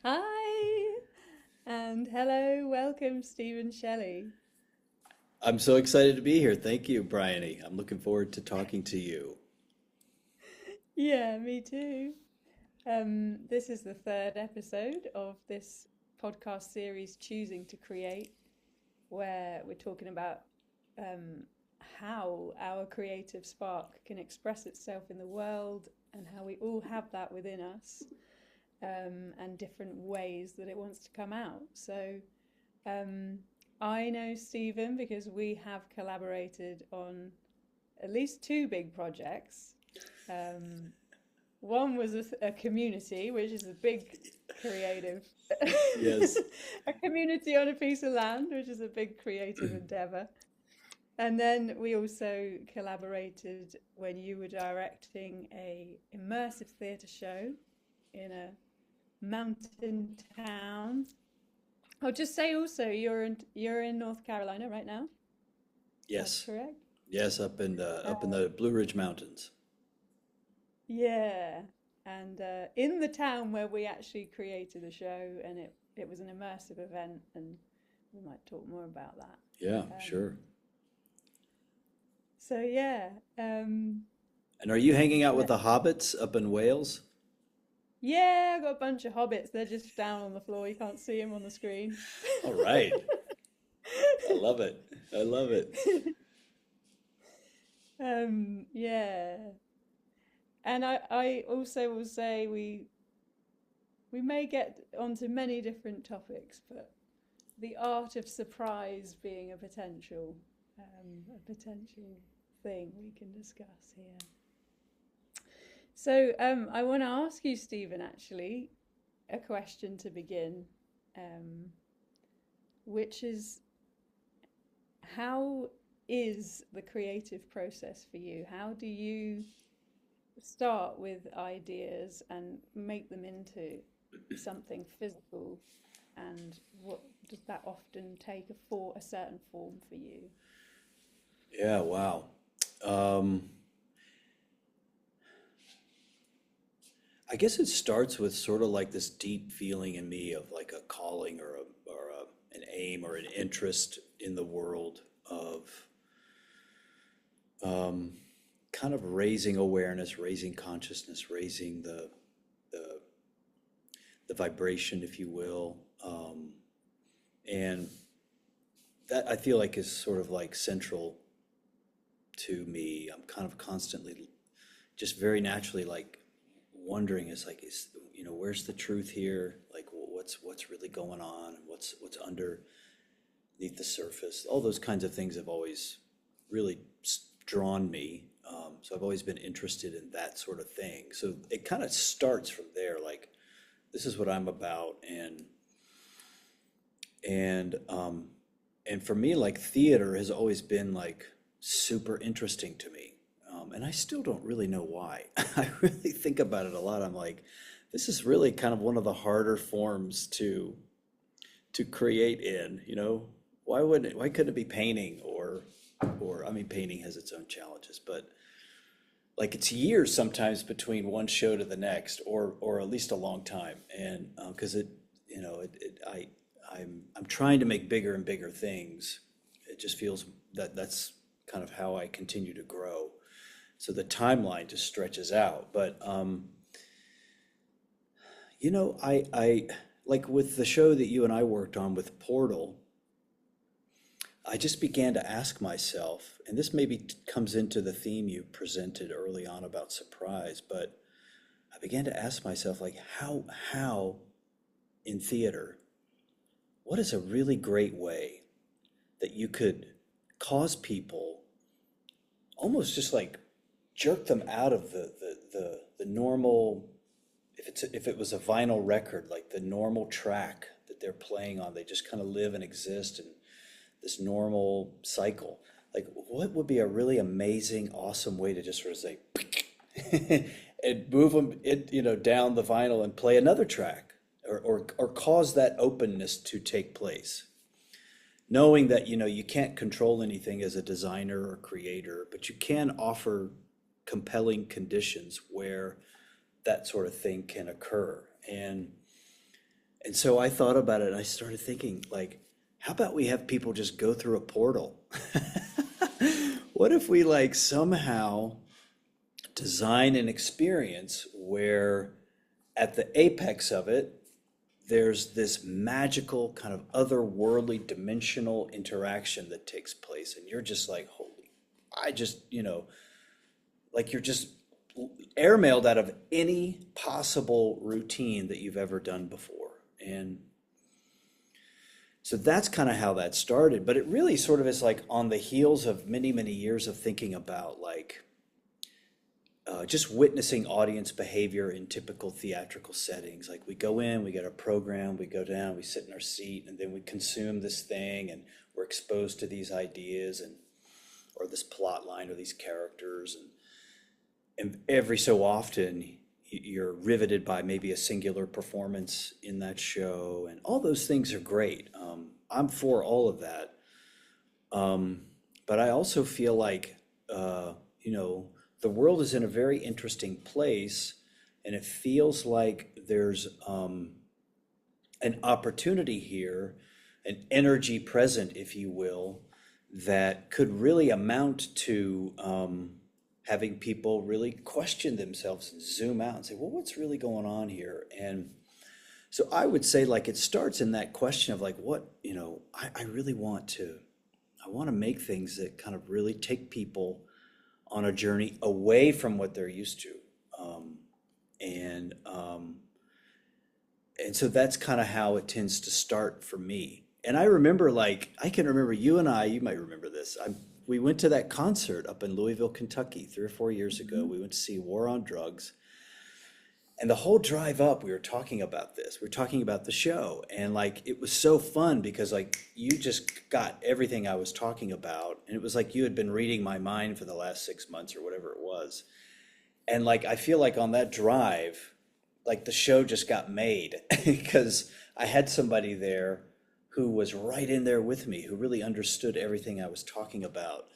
Hi, and hello, welcome, Stephen Shelley. I'm so excited to be here. Thank you, Bryony. I'm looking forward to talking to you. Yeah, me too. This is the third episode of this podcast series, Choosing to Create, where we're talking about um, how our creative spark can express itself in the world and how we all have that within us, and different ways that it wants to come out. Um, I know Stephen because we have collaborated on at least two big projects. Um, One was a community, which is a big creative, Yes. a community on a piece of land, which is a big creative endeavor. And then we also collaborated when you were directing a immersive theatre show in a mountain town. I'll just say also you're in North Carolina right now. That's Yes. correct. Yes, up in the Blue Ridge Mountains. Yeah, and in the town where we actually created the show, and it was an immersive event, and we might talk more about that. Yeah, Um, sure. so yeah, And are you hanging out with let the hobbits up in Wales? yeah, I got a bunch of hobbits. They're just down on the floor. You can't see them on the screen. All right. I love it. I love it. Yeah, and I also will say we may get onto many different topics, but the art of surprise being a potential thing we can discuss here. So I want to ask you, Stephen, actually, a question to begin, um, which is how is the creative process for you? How do you start with ideas and make them into something physical? And what does that often take a certain form for you? Yeah, wow. Um, I guess it starts with sort of like this deep feeling in me of like a calling an aim or an interest in the world of um, kind of raising awareness, raising consciousness, raising the the vibration, if you will. And that I feel like is sort of like central to me. I'm kind of constantly, just very naturally, like wondering is where's the truth here? Like what's really going on? What's underneath the surface? All those kinds of things have always really drawn me. So I've always been interested in that sort of thing. So it kind of starts from there, like this is what I'm about, and um, and for me, like theater has always been like super interesting to me, and I still don't really know why. I really think about it a lot. I'm like, this is really kind of one of the harder forms to create in. Why couldn't it be painting or I mean, painting has its own challenges, but like it's years sometimes between one show to the next, or at least a long time, and because I'm trying to make bigger and bigger things. It just feels that that's kind of how I continue to grow. So the timeline just stretches out. But I like with the show that you and I worked on with Portal, I just began to ask myself, and this maybe comes into the theme you presented early on about surprise, but I began to ask myself, like, how in theater, what is a really great way that you could cause people almost just like jerk them out of the normal, if it was a vinyl record, like the normal track that they're playing on, they just kind of live and exist in this normal cycle. Like, what would be a really amazing, awesome way to just sort of say, and move them, down the vinyl and play another track, or cause that openness to take place, knowing that you can't control anything as a designer or creator, but you can offer compelling conditions where that sort of thing can occur. And And so I thought about it and I started thinking, like, how about we have people just go through a portal? What if we like somehow design an experience where at the apex of it, there's this magical kind of otherworldly dimensional interaction that takes place. And you're just like, holy, I just, like you're just airmailed out of any possible routine that you've ever done before. And so that's kind of how that started. But it really sort of is like on the heels of many, many years of thinking about like just witnessing audience behavior in typical theatrical settings. Like we go in, we get our program, we go down, we sit in our seat, and then we consume this thing, and we're exposed to these ideas and or this plot line or these characters, and every so often you're riveted by maybe a singular performance in that show, and all those things are great. I'm for all of that, but I also feel like the world is in a very interesting place, and it feels like there's an opportunity here, an energy present, if you will, that could really amount to having people really question themselves and zoom out and say, well, what's really going on here? And so I would say like it starts in that question of like, what, I really I want to make things that kind of really take people on a journey away from what they're used to. And so that's kind of how it tends to start for me. And I remember I can remember you and you might remember this. We went to that concert up in Louisville, Kentucky 3 or 4 years ago. We went to see War on Drugs. And the whole drive up, we were talking about this. We were talking about the show. And like, it was so fun because like, you just got everything I was talking about. And it was like you had been reading my mind for the last 6 months or whatever it was. And like, I feel like on that drive, like the show just got made because I had somebody there who was right in there with me, who really understood everything I was talking about.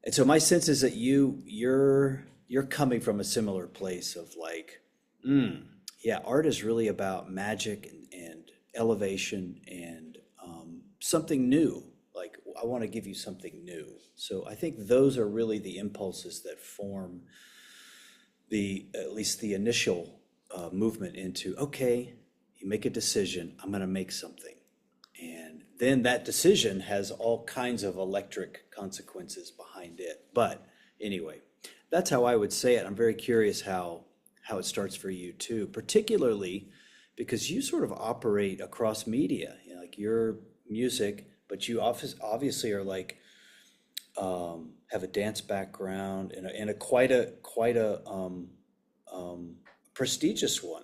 And so my sense is that you're coming from a similar place of like, yeah, art is really about magic and elevation and something new. Like I want to give you something new. So I think those are really the impulses that form at least the initial movement into, okay, you make a decision, I'm going to make something. And then that decision has all kinds of electric consequences behind it. But anyway, that's how I would say it. I'm very curious how it starts for you too, particularly because you sort of operate across media, like your music, but you obviously are like have a dance background and a quite a prestigious one,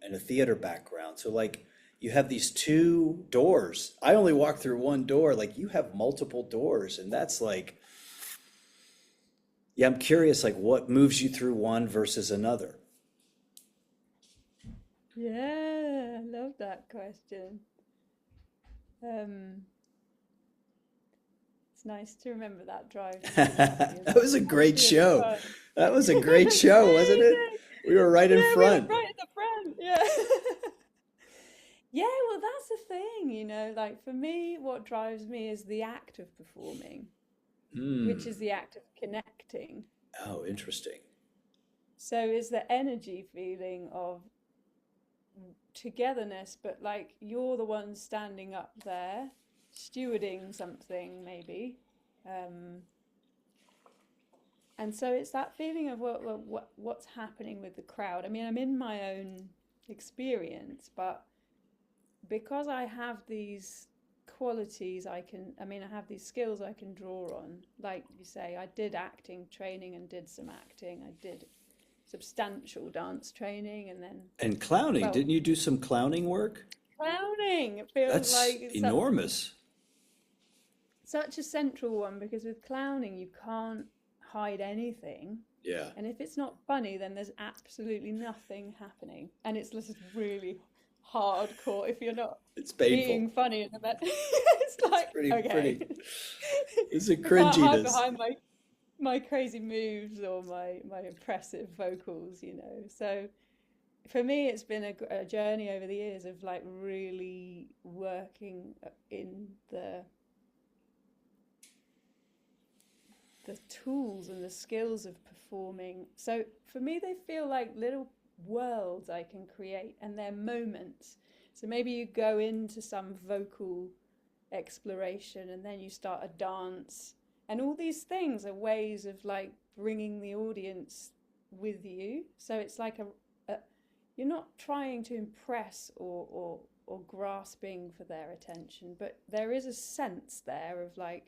and a theater background. So like you have these 2 doors. I only walk through one door. Like you have multiple doors, and that's like, yeah, I'm curious, like what moves you through one versus another? Yeah, I love that question. Um, it's nice to remember that drive to Kentucky as That well. was a That's great really show. fun. That was a It great was show, wasn't it? amazing. We were right in Yeah, we were front. right at the front. Yeah. Yeah, well, that's the thing, like for me, what drives me is the act of performing, which Hmm. is the act of connecting. Oh, interesting. So it's the energy feeling of togetherness, but like you're the one standing up there, stewarding something maybe. Um, and so it's that feeling of what's happening with the crowd. I mean, I'm in my own experience, but because I have these qualities I have these skills I can draw on. Like you say, I did acting training and did some acting. I did substantial dance training and then, And clowning, well, didn't you do some clowning work? clowning. It feels That's like it's enormous. such a central one because with clowning you can't hide anything. Yeah, And if it's not funny, then there's absolutely nothing happening. And it's just really hardcore if you're not it's painful. being funny in the bed. It's It's like, pretty, okay. it's a I can't hide cringiness. behind my crazy moves or my impressive vocals. So for me, it's been a journey over the years of like really working in the tools and the skills of performing. So for me, they feel like little worlds I can create, and they're moments. So maybe you go into some vocal exploration and then you start a dance, and all these things are ways of like bringing the audience with you. So it's like a you're not trying to impress or grasping for their attention, but there is a sense there of like,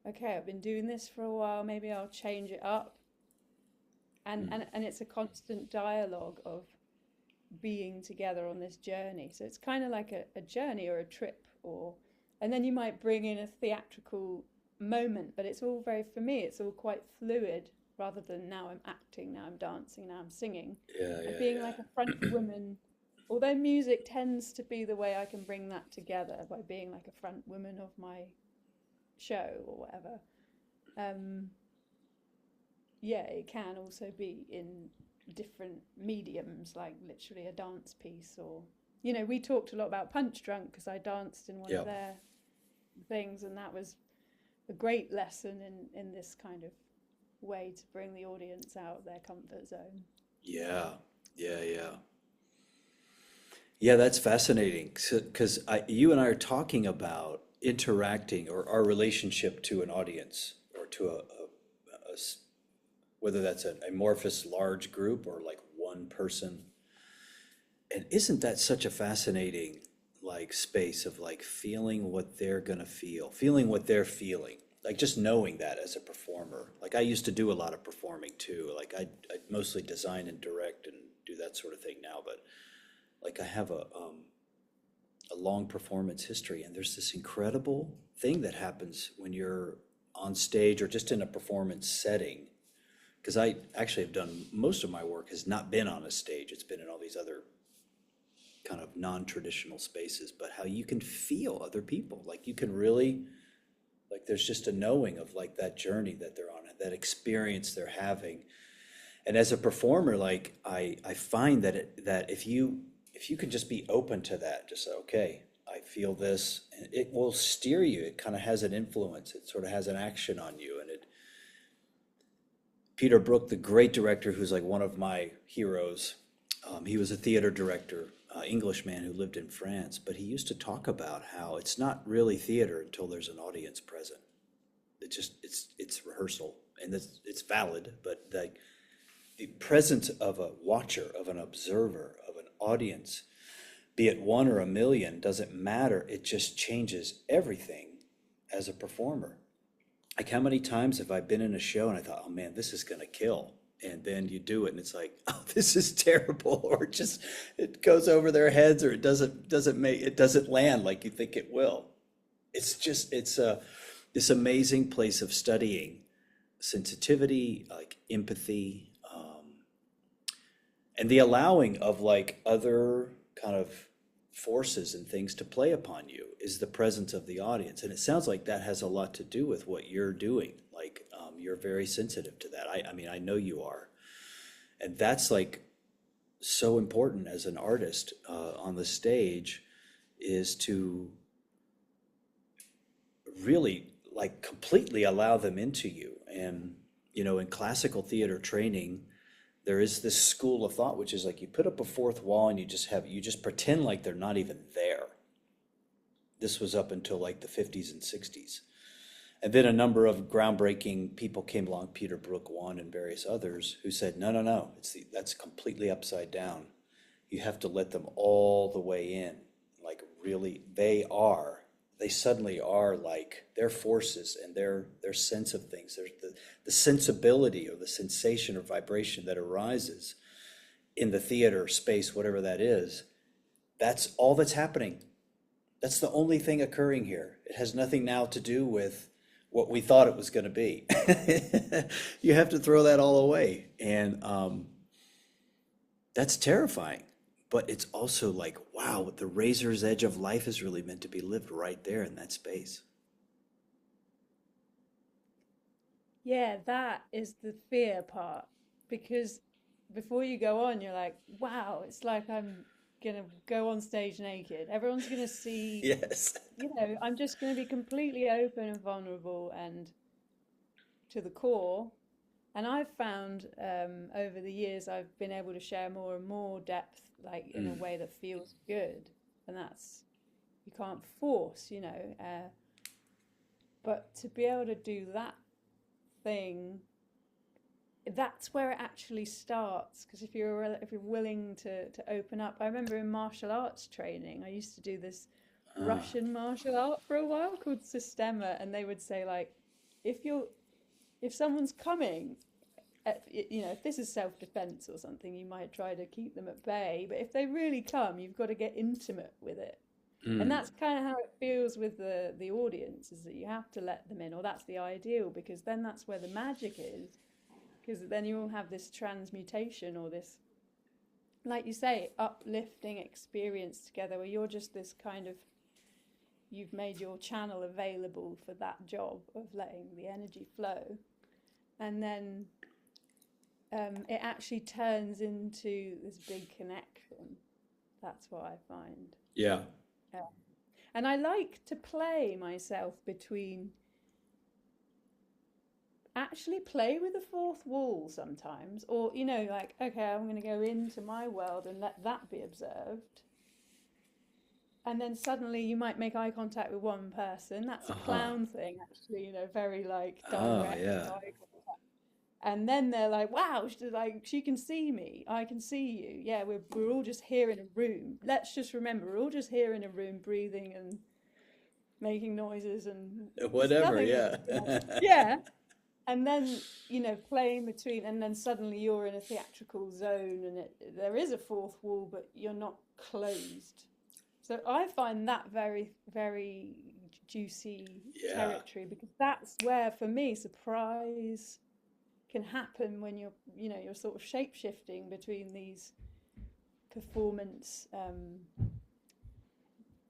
okay, I've been doing this for a while, maybe I'll change it up. And it's a constant dialogue of being together on this journey. So it's kind of like a journey or a trip, or and then you might bring in a theatrical moment, but it's all very, for me, it's all quite fluid rather than now I'm acting, now I'm dancing, now I'm singing. Yeah, And yeah, being yeah. like a front woman, although music tends to be the way I can bring that together by being like a front woman of my show or whatever. Um, yeah, it can also be in different mediums, like literally a dance piece, or we talked a lot about Punch Drunk because I danced in one of Yeah. their things, and that was a great lesson in this kind of way to bring the audience out of their comfort zone. Yeah. Yeah, yeah. Yeah, that's fascinating because you and I are talking about interacting or our relationship to an audience or to whether that's an amorphous large group or like one person. And isn't that such a fascinating like space of like feeling what they're gonna feel, feeling what they're feeling, like just knowing that as a performer. Like I used to do a lot of performing too. Like I mostly design and direct and do that sort of thing now, but like I have a long performance history, and there's this incredible thing that happens when you're on stage or just in a performance setting. Because I actually have done most of my work has not been on a stage; it's been in all these other kind of non-traditional spaces. But how you can feel other people, like you can really, like there's just a knowing of like that journey that they're on, that experience they're having. And as a performer, like I find that that if you can just be open to that, just say, okay, I feel this, and it will steer you. It kind of has an influence. It sort of has an action on you. And it Peter Brook, the great director, who's like one of my heroes, he was a theater director, Englishman who lived in France, but he used to talk about how it's not really theater until there's an audience present. It's rehearsal, and it's valid, but like the presence of a watcher, of an observer, of an audience, be it one or a million, doesn't matter. It just changes everything as a performer. Like how many times have I been in a show and I thought, oh man, this is gonna kill. And then you do it and it's like, oh, this is terrible, or just it goes over their heads, or it doesn't land like you think it will. It's a this amazing place of studying sensitivity, like empathy, and the allowing of like other kind of forces and things to play upon you is the presence of the audience. And it sounds like that has a lot to do with what you're doing. Like you're very sensitive to that. I mean, I know you are. And that's like so important as an artist on the stage, is to really like completely allow them into you. And, in classical theater training, there is this school of thought, which is like you put up a fourth wall and you just pretend like they're not even there. This was up until like the 50s and 60s. And then a number of groundbreaking people came along, Peter Brook one and various others, who said, no, no, no, that's completely upside down. You have to let them all the way in. Like really, they suddenly are like their forces and their sense of things. There's the sensibility or the sensation or vibration that arises in the theater space, whatever that is. That's all that's happening. That's the only thing occurring here. It has nothing now to do with what we thought it was going to be. You have to throw that all away. And that's terrifying. But it's also like, wow, the razor's edge of life is really meant to be lived right there in that space. Yeah, that is the fear part, because before you go on, you're like, wow, it's like I'm gonna go on stage naked. Everyone's gonna see, Yes. I'm just gonna be completely open and vulnerable and to the core. And I've found over the years, I've been able to share more and more depth, like in a Mm. way that feels good. And that's, you can't force, but to be able to do that thing, that's where it actually starts. Because if you're willing to open up, I remember in martial arts training, I used to do this Ah. Russian martial art for a while called Sistema, and they would say like, if you're if someone's coming, if this is self-defense or something, you might try to keep them at bay. But if they really come, you've got to get intimate with it. And Mm. that's kind of how it feels with the audience, is that you have to let them in, or that's the ideal, because then that's where the magic is. Because then you will have this transmutation, or this, like you say, uplifting experience together, where you're just this kind of, you've made your channel available for that job of letting the energy flow. And then it actually turns into this big connection. That's what I find. Yeah. Yeah. And I like to play myself between, actually play with the fourth wall sometimes, or, like, okay, I'm going to go into my world and let that be observed. And then suddenly you might make eye contact with one person. That's a Uh-huh. clown thing, actually, very like Oh, direct yeah. eye contact. And then they're like, wow, she can see me. I can see you. Yeah, we're all just here in a room. Let's just remember, we're all just here in a room breathing and making noises, and there's Whatever, nothing, yeah. yeah. And then, playing between, and then suddenly you're in a theatrical zone, and there is a fourth wall, but you're not closed. So I find that very, very juicy Yeah. territory, because that's where, for me, surprise can happen when you're sort of shape shifting between these performance.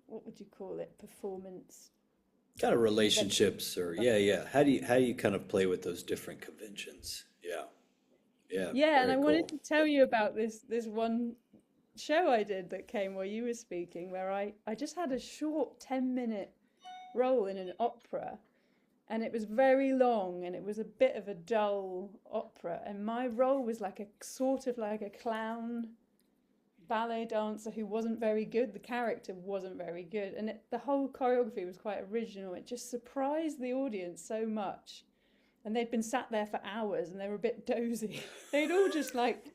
What would you call it? Performance. Kind of Event. relationships, or yeah. How do you kind of play with those different conventions? Yeah. Yeah, Yeah, and I very wanted cool. to tell you about this one show I did that came while you were speaking, where I just had a short 10-minute role in an opera, and it was very long, and it was a bit of a dull opera, and my role was like a sort of like a clown ballet dancer who wasn't very good. The character wasn't very good, and the whole choreography was quite original. It just surprised the audience so much, and they'd been sat there for hours, and they were a bit dozy. They'd all just like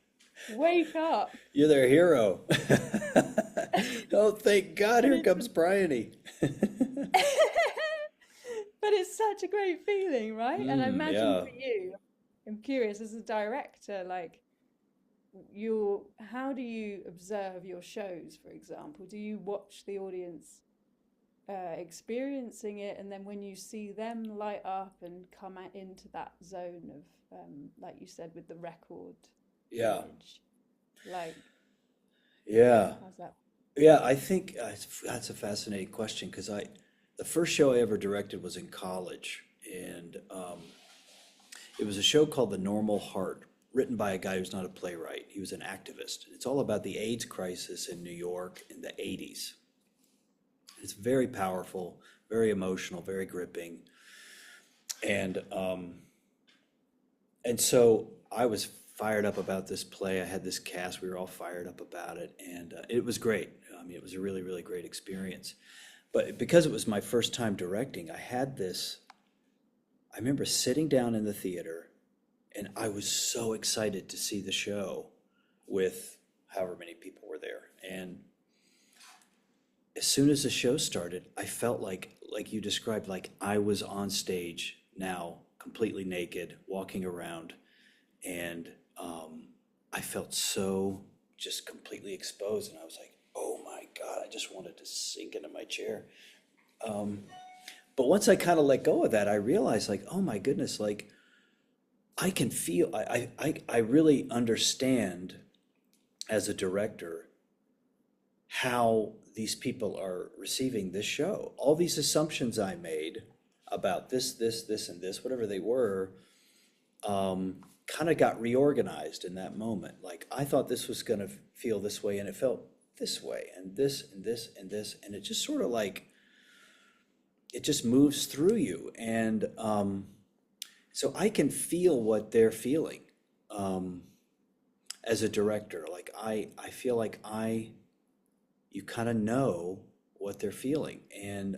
wake up. You're their hero. Oh, thank God, And here it's comes Bryony. but it's such a great feeling, right? And I imagine Yeah. for you, I'm curious, as a director, like, how do you observe your shows, for example? Do you watch the audience experiencing it, and then when you see them light up and come into that zone of, like you said, with the record Yeah. image, like, Yeah. how's that? Yeah, I think that's a fascinating question because the first show I ever directed was in college, and it was a show called The Normal Heart, written by a guy who's not a playwright. He was an activist. It's all about the AIDS crisis in New York in the 80s. It's very powerful, very emotional, very gripping, and so I was fired up about this play. I had this cast. We were all fired up about it, and it was great. I mean, it was a really, really great experience. But because it was my first time directing, I had this. I remember sitting down in the theater, and I was so excited to see the show with however many people were there. And as soon as the show started, I felt like you described, like I was on stage now, completely naked, walking around, and I felt so just completely exposed, and I was like, "Oh my God!" I just wanted to sink into my chair. But once I kind of let go of that, I realized, like, oh my goodness, like I can feel, I really understand as a director how these people are receiving this show. All these assumptions I made about this, and this, whatever they were, kind of got reorganized in that moment. Like I thought this was going to feel this way, and it felt this way, and this, and this, and this, and it just sort of like, it just moves through you. And so I can feel what they're feeling as a director. Like I feel like you kind of know what they're feeling. And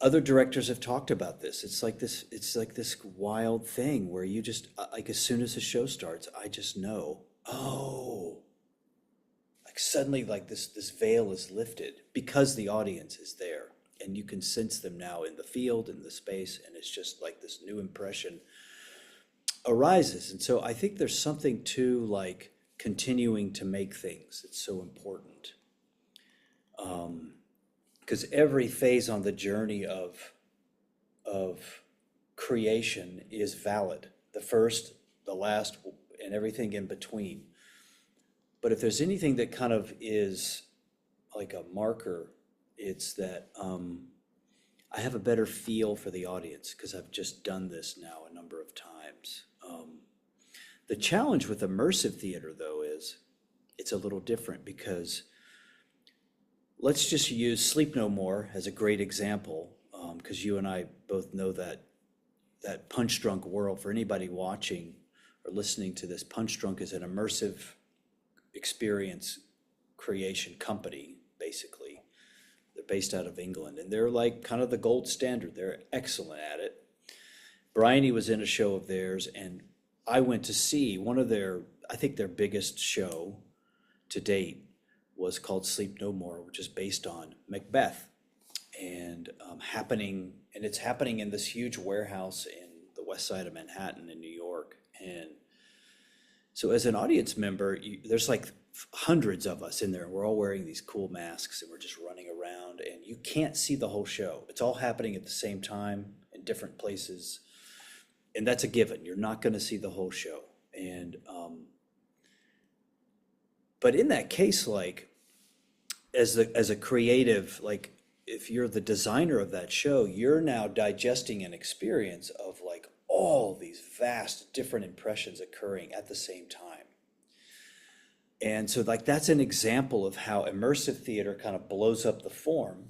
other directors have talked about this. It's like this wild thing where you just like as soon as the show starts, I just know, oh, like suddenly like this veil is lifted because the audience is there, and you can sense them now in the field, in the space, and it's just like this new impression arises. And so I think there's something to like continuing to make things. It's so important. Because every phase on the journey of creation is valid. The first, the last, and everything in between. But if there's anything that kind of is like a marker, it's that I have a better feel for the audience because I've just done this now a number of times. The challenge with immersive theater, though, is it's a little different because let's just use Sleep No More as a great example, because you and I both know that Punch Drunk world. For anybody watching or listening to this, Punch Drunk is an immersive experience creation company, basically. They're based out of England, and they're like kind of the gold standard. They're excellent at it. Bryony was in a show of theirs, and I went to see one of I think their biggest show to date was called Sleep No More, which is based on Macbeth, and it's happening in this huge warehouse in the west side of Manhattan in New York. And so as an audience member, there's like hundreds of us in there, and we're all wearing these cool masks, and we're just running around, and you can't see the whole show. It's all happening at the same time in different places, and that's a given. You're not going to see the whole show. And but in that case, like as a creative, like if you're the designer of that show, you're now digesting an experience of like all these vast different impressions occurring at the same time. And so like that's an example of how immersive theater kind of blows up the form.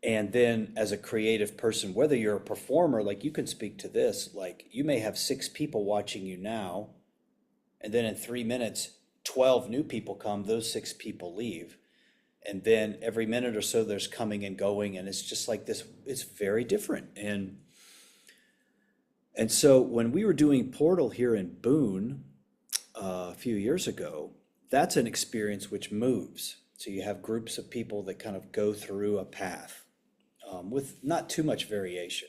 And then as a creative person, whether you're a performer, like you can speak to this, like you may have 6 people watching you now, and then in 3 minutes, 12 new people come, those 6 people leave. And then every minute or so there's coming and going, and it's just like this, it's very different. And so when we were doing Portal here in Boone a few years ago, that's an experience which moves. So you have groups of people that kind of go through a path with not too much variation.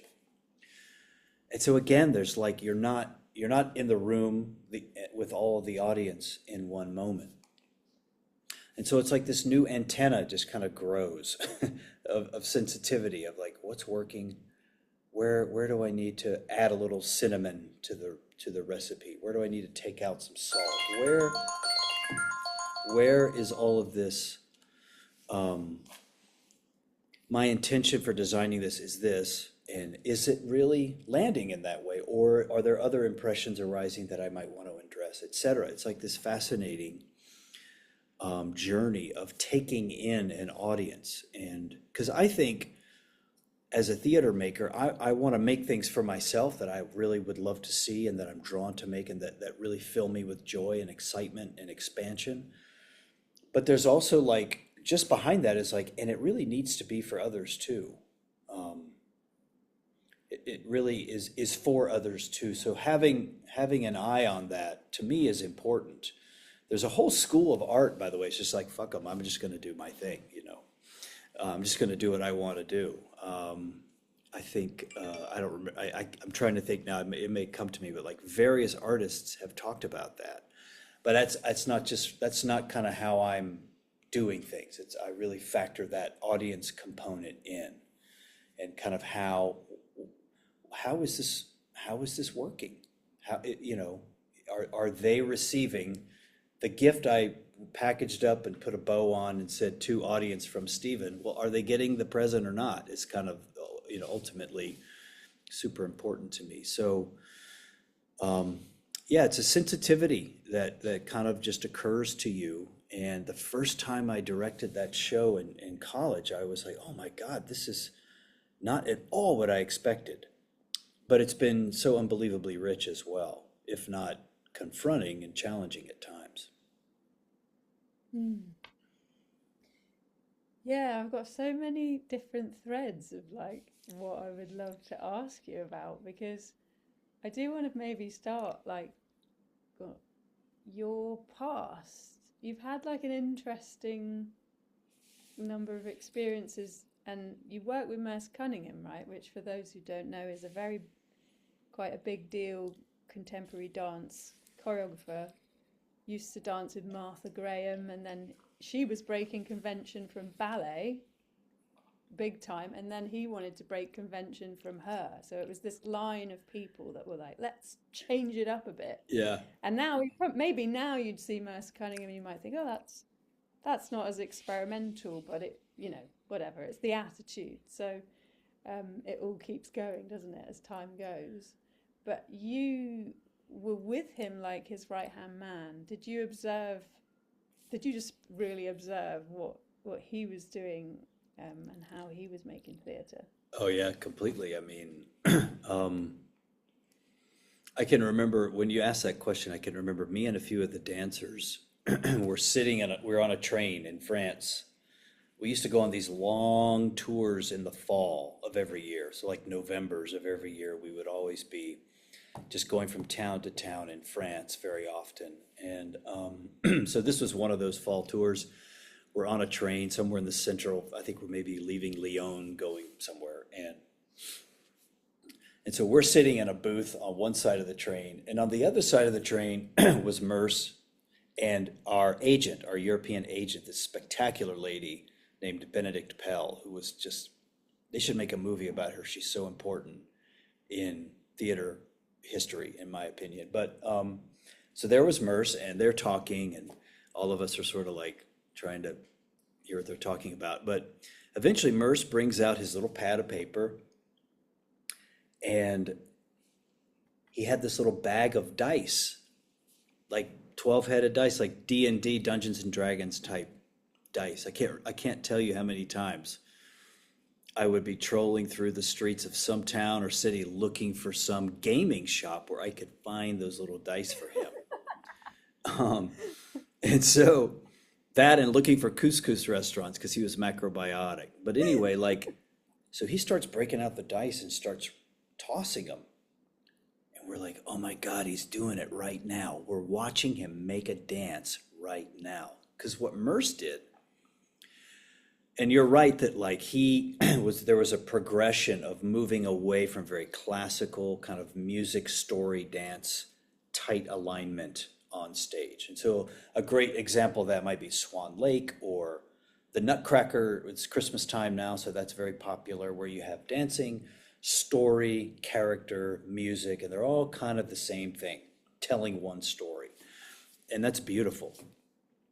And so again, there's like, you're not in the room with all of the audience in one moment. And so it's like this new antenna just kind of grows of sensitivity of like, what's working? Where do I need to add a little cinnamon to the recipe? Where do I need to take out some salt? Where is all of this? My intention for designing this is this, and is it really landing in that way? Or are there other impressions arising that I might want to address, et cetera? It's like this fascinating journey of taking in an audience. And because I think as a theater maker, I want to make things for myself that I really would love to see and that I'm drawn to make, and that really fill me with joy and excitement and expansion. But there's also like, just behind that is like, and it really needs to be for others too. It really is for others too. So having an eye on that to me is important. There's a whole school of art, by the way. It's just like, fuck them, I'm just going to do my thing, you know. I'm just going to do what I want to do. I think, I don't remember, I'm trying to think now, it may come to me, but like various artists have talked about that. But that's not kind of how I'm doing things. I really factor that audience component in, and kind of how is this working? Are they receiving the gift I packaged up and put a bow on and said to audience from Stephen? Well, are they getting the present or not? It's kind of ultimately super important to me. So yeah, it's a sensitivity that kind of just occurs to you. And the first time I directed that show in college, I was like, oh my God, this is not at all what I expected. But it's been so unbelievably rich as well, if not confronting and challenging at times. Hmm. Yeah, I've got so many different threads of like what I would love to ask you about because I do want to maybe start like go- your past. You've had like an interesting number of experiences and you work with Merce Cunningham, right? Which for those who don't know is a very quite a big deal contemporary dance choreographer. Used to dance with Martha Graham and then she was breaking convention from ballet big time, and then he wanted to break convention from her, so it was this line of people that were like, let's change it up a bit. Yeah. And now maybe now you'd see Merce Cunningham and you might think, oh, that's not as experimental, but it, whatever, it's the attitude. So it all keeps going, doesn't it, as time goes. But you were with him like his right hand man. Did you just really observe what he was doing, and how he was making theatre? Oh yeah, completely. I mean, um, I can remember when you asked that question, I can remember me and a few of the dancers were we were on a train in France. We used to go on these long tours in the fall of every year. So like Novembers of every year, we would always be just going from town to town in France very often. And so this was one of those fall tours. We're on a train somewhere in the central, I think we're maybe leaving Lyon, going somewhere. And so we're sitting in a booth on one side of the train, and on the other side of the train was Merce and our agent, our European agent, this spectacular lady named Benedict Pell, who was just, they should make a movie about her. She's so important in theater history, in my opinion. But so there was Merce, and they're talking, and all of us are sort of like trying to hear what they're talking about. But eventually, Merce brings out his little pad of paper, and he had this little bag of dice, like 12-headed dice, like D&D, Dungeons and Dragons type dice. I can't tell you how many times I would be trolling through the streets of some town or city looking for some gaming shop where I could find those little dice for him. And so that, and looking for couscous restaurants because he was macrobiotic. But anyway, like, so he starts breaking out the dice and starts tossing them. And we're like, oh my God, he's doing it right now. We're watching him make a dance right now. Because what Merce did, and you're right that like there was a progression of moving away from very classical kind of music, story, dance, tight alignment on stage. And so a great example of that might be Swan Lake or the Nutcracker. It's Christmas time now, so that's very popular, where you have dancing, story, character, music, and they're all kind of the same thing, telling one story. And that's beautiful.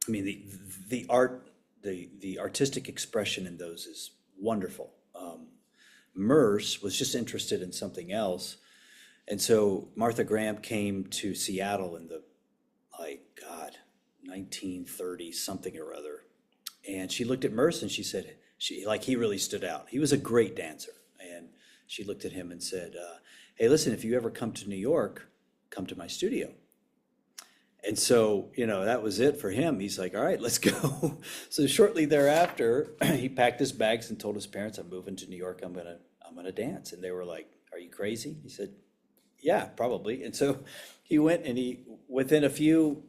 I mean, the art, the artistic expression in those is wonderful. Merce was just interested in something else. And so Martha Graham came to Seattle in the, like, God, 1930 something or other. And she looked at Merce and she said, he really stood out. He was a great dancer. And she looked at him and said, hey, listen, if you ever come to New York, come to my studio. And so, that was it for him. He's like, all right, let's go. So shortly thereafter, he packed his bags and told his parents, I'm moving to New York. I'm gonna dance. And they were like, are you crazy? He said, yeah, probably. And so he went, and within a few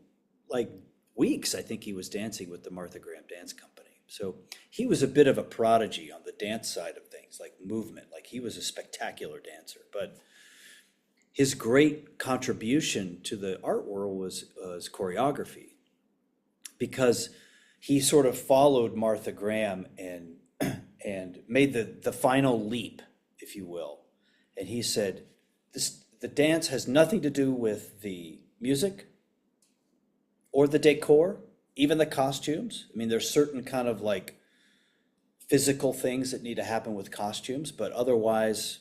weeks, I think he was dancing with the Martha Graham Dance Company. So he was a bit of a prodigy on the dance side of things, like movement. Like, he was a spectacular dancer. But his great contribution to the art world was choreography, because he sort of followed Martha Graham and made the final leap, if you will. And he said, the dance has nothing to do with the music or the decor, even the costumes. I mean, there's certain kind of like physical things that need to happen with costumes, but otherwise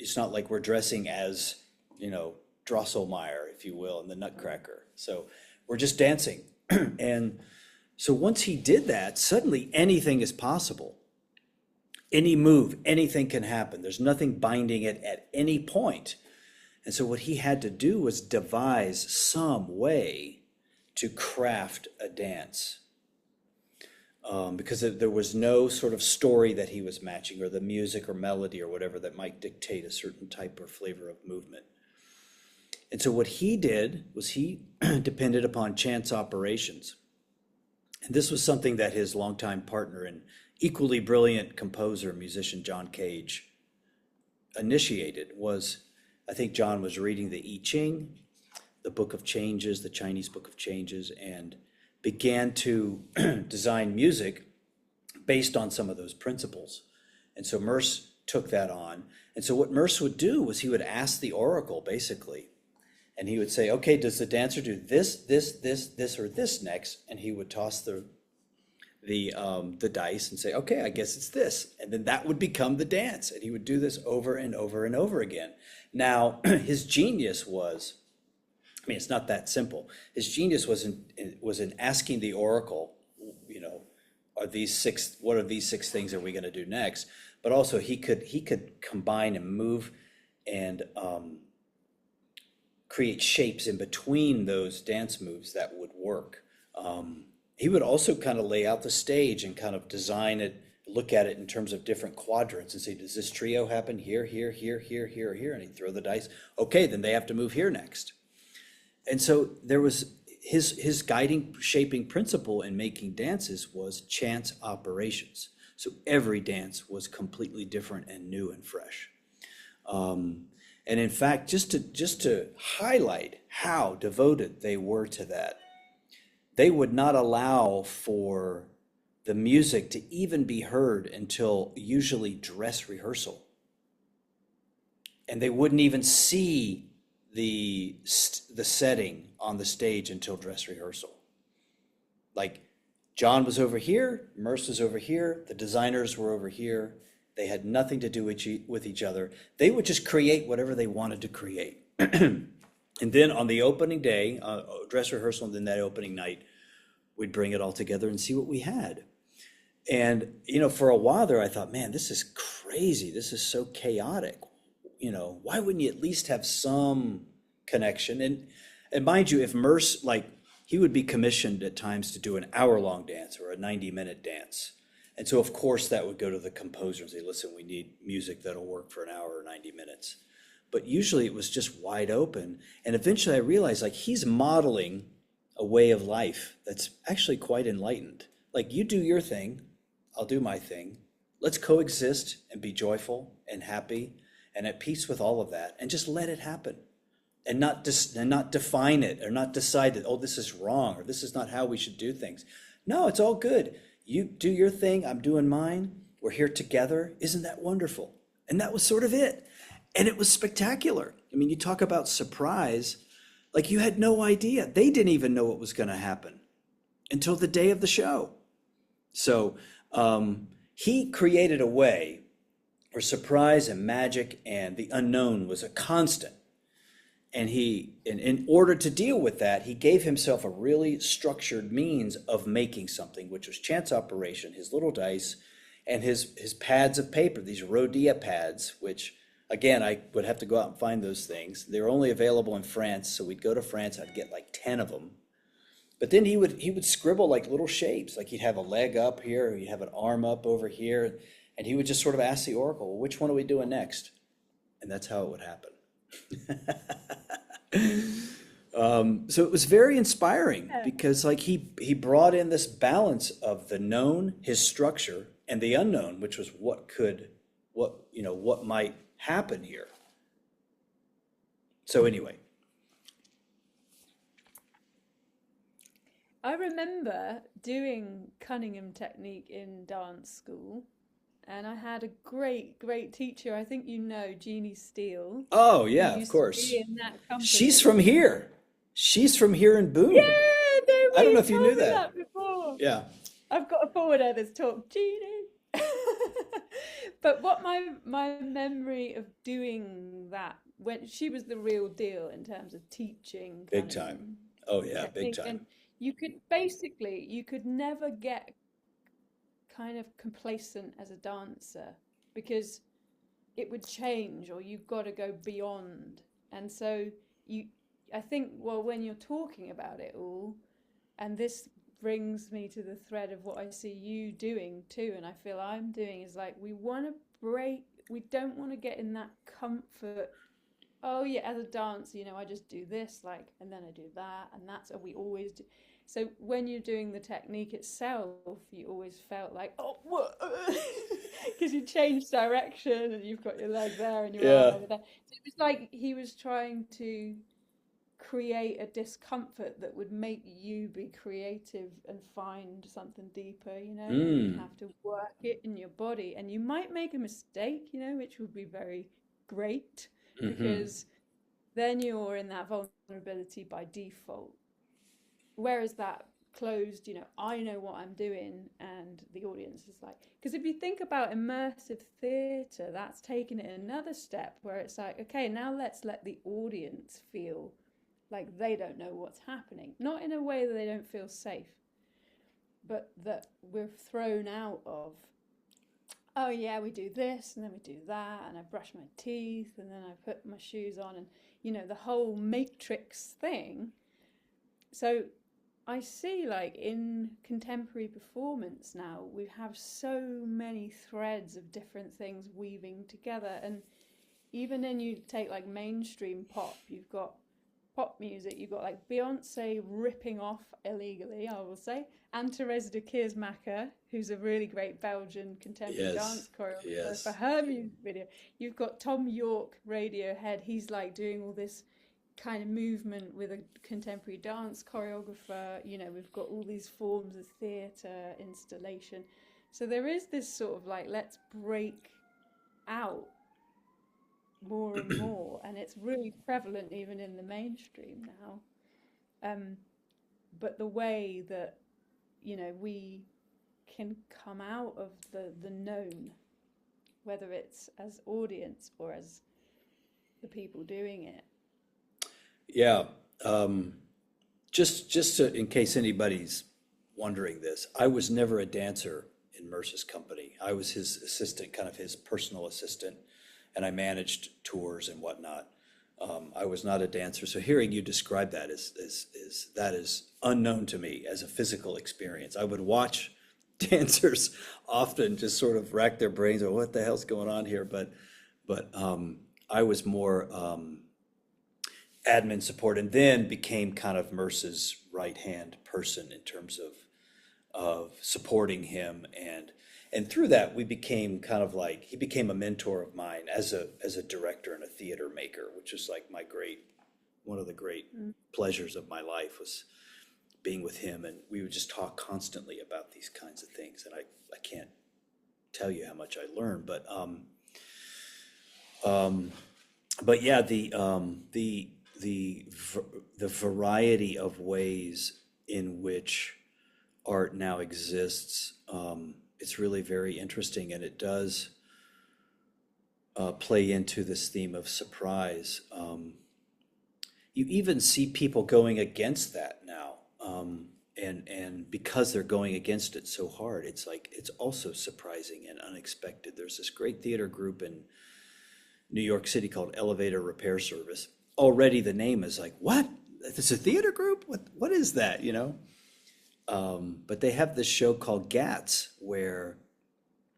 it's not like we're dressing as, Drosselmeyer, if you will, in the Nutcracker. So we're just dancing. And so once he did that, suddenly anything is possible. Any move, anything can happen. There's nothing binding it at any point. And so what he had to do was devise some way to craft a dance. Because there was no sort of story that he was matching, or the music or melody or whatever that might dictate a certain type or flavor of movement. And so what he did was he depended upon chance operations. And this was something that his longtime partner and equally brilliant composer, musician John Cage initiated. I think John was reading the I Ching, the Book of Changes, the Chinese Book of Changes, and began to design music based on some of those principles. And so Merce took that on. And so what Merce would do was he would ask the oracle, basically, and he would say, okay, does the dancer do this, or this next? And he would toss the dice and say, okay, I guess it's this. And then that would become the dance. And he would do this over and over and over again. Now, his genius was, it's not that simple. His genius was in asking the oracle, what are these six things are we going to do next? But also he could combine and move and create shapes in between those dance moves that would work. He would also kind of lay out the stage and kind of design it, look at it in terms of different quadrants and say, does this trio happen here, here, here, here, here, here? And he'd throw the dice. Okay, then they have to move here next. And so there was his guiding, shaping principle in making dances was chance operations. So every dance was completely different and new and fresh. And in fact, just to highlight how devoted they were to that, they would not allow for the music to even be heard until usually dress rehearsal. And they wouldn't even see the setting on the stage until dress rehearsal. Like John was over here, Merce was over here, the designers were over here. They had nothing to do with each other. They would just create whatever they wanted to create. And then on the opening day, dress rehearsal, and then that opening night, we'd bring it all together and see what we had. And, for a while there, I thought, man, this is crazy. This is so chaotic. Why wouldn't you at least have some connection? And mind you, if Merce, he would be commissioned at times to do an hour-long dance or a 90-minute dance. And so, of course, that would go to the composer and say, listen, we need music that'll work for an hour or 90 minutes. But usually it was just wide open. And eventually I realized, he's modeling a way of life that's actually quite enlightened. You do your thing, I'll do my thing. Let's coexist and be joyful and happy and at peace with all of that, and just let it happen. And not define it, or not decide that, this is wrong, or this is not how we should do things. No, it's all good. You do your thing, I'm doing mine. We're here together. Isn't that wonderful? And that was sort of it. And it was spectacular. You talk about surprise, you had no idea. They didn't even know what was going to happen until the day of the show. So he created a way where surprise and magic and the unknown was a constant. And in order to deal with that, he gave himself a really structured means of making something, which was chance operation, his little dice, and his pads of paper, these rhodia pads, which, again, I would have to go out and find those things. They were only available in France, so we'd go to France, I'd get 10 of them. But then he would scribble little shapes, he'd have a leg up here, or he'd have an arm up over here, and he would just sort of ask the oracle, well, which one are we doing next? And that's how it would happen. So it was very inspiring because he brought in this balance of the known, his structure, and the unknown, which was what might happen here. So anyway. I remember doing Cunningham technique in dance school. And I had a great, great teacher. I think Jeannie Steele. Oh, yeah, of course. In that company. She's from here. She's from here in Boone. Yeah, I don't know if you knew that. Before. Yeah. I've got a forwarder that's taught Jeannie. But what my memory of doing that, when she was the real deal in terms of teaching Big time. Cunningham Oh yeah, big technique, time. and you could never get kind of complacent as a dancer because it would change, or you've got to go beyond. And so you, I think, well, when you're talking about it all, and this brings me to the thread of what I see you doing too, and I feel I'm doing, is like we want to break, we don't want to get in that comfort. Oh yeah, as a dancer, I just do this, like, and then I do that, and that's what we always do. So when you're doing the technique itself, you always felt like, oh, what? Because you change direction and you've got your leg there and your arm Yeah. over there. So it was like he was trying to create a discomfort that would make you be creative and find something deeper, and you'd Mm. have to work it in your body. And you might make a mistake, which would be very great Mm-hmm. because then you're in that vulnerability by default. Whereas that closed, I know what I'm doing, and the audience is like, because if you think about immersive theatre, that's taking it another step where it's like, okay, now let's let the audience feel like they don't know what's happening. Not in a way that they don't feel safe, but that we're thrown out of, oh yeah, we do this and then we do that, and I brush my teeth and then I put my shoes on, and the whole matrix thing. So I see, like, in contemporary performance now, we have so many threads of different things weaving together. And even then, you take like mainstream pop, you've got pop music, you've got like Beyonce ripping off illegally, I will say, and Therese de Keersmacher, who's a really great Belgian contemporary Yes. dance choreographer, for Yes. her music video. You've got Tom York, Radiohead, he's like doing all this kind of movement with a contemporary dance choreographer. We've got all these forms of theatre, installation. So there is this sort of like, let's break out more and more, and it's really prevalent even in the mainstream now. Um, but the way that we can come out of the known, whether it's as audience or as the people doing it. Yeah. Um, just in case anybody's wondering this, I was never a dancer in Merce's company. I was his assistant, kind of his personal assistant, and I managed tours and whatnot. I was not a dancer, so hearing you describe that is unknown to me as a physical experience. I would watch dancers often just sort of rack their brains or what the hell's going on here, but I was more admin support, and then became kind of Merce's right hand person in terms of supporting him, and through that we became kind of like, he became a mentor of mine as a director and a theater maker, which was like one of the great pleasures of my life was being with him, and we would just talk constantly about these kinds of things, and I can't tell you how much I learned, but yeah, the variety of ways in which art now exists, it's really very interesting, and it does play into this theme of surprise. You even see people going against that now, and because they're going against it so hard, it's like it's also surprising and unexpected. There's this great theater group in New York City called Elevator Repair Service. Already the name is like, what? It's a theater group? What is that? But they have this show called Gats where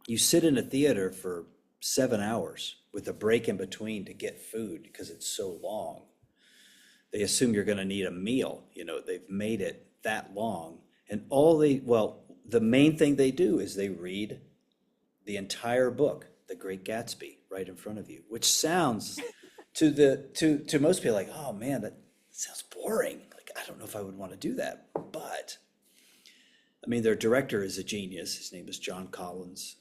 you sit in a theater for 7 hours with a break in between to get food because it's so long. They assume you're going to need a meal. They've made it that long. And the main thing they do is they read the entire book, The Great Gatsby, right in front of you, which sounds to most people like, oh man, that sounds boring. Like, I don't know if I would want to do that. But I mean, their director is a genius. His name is John Collins,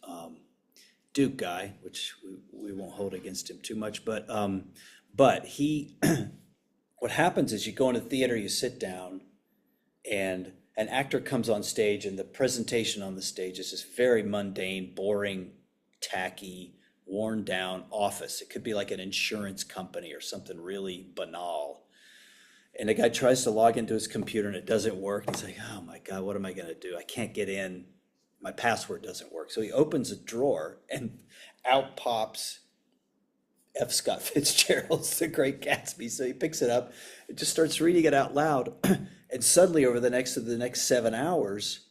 Duke guy, which we won't hold against him too much. But he, what happens is you go into the theater, you sit down, and an actor comes on stage, and the presentation on the stage is just very mundane, boring tacky, worn down office. It could be like an insurance company or something really banal. And the guy tries to log into his computer and it doesn't work. He's like, oh my God, what am I going to do? I can't get in. My password doesn't work. So he opens a drawer and out pops F. Scott Fitzgerald's The Great Gatsby. So he picks it up and just starts reading it out loud. And suddenly over the next 7 hours,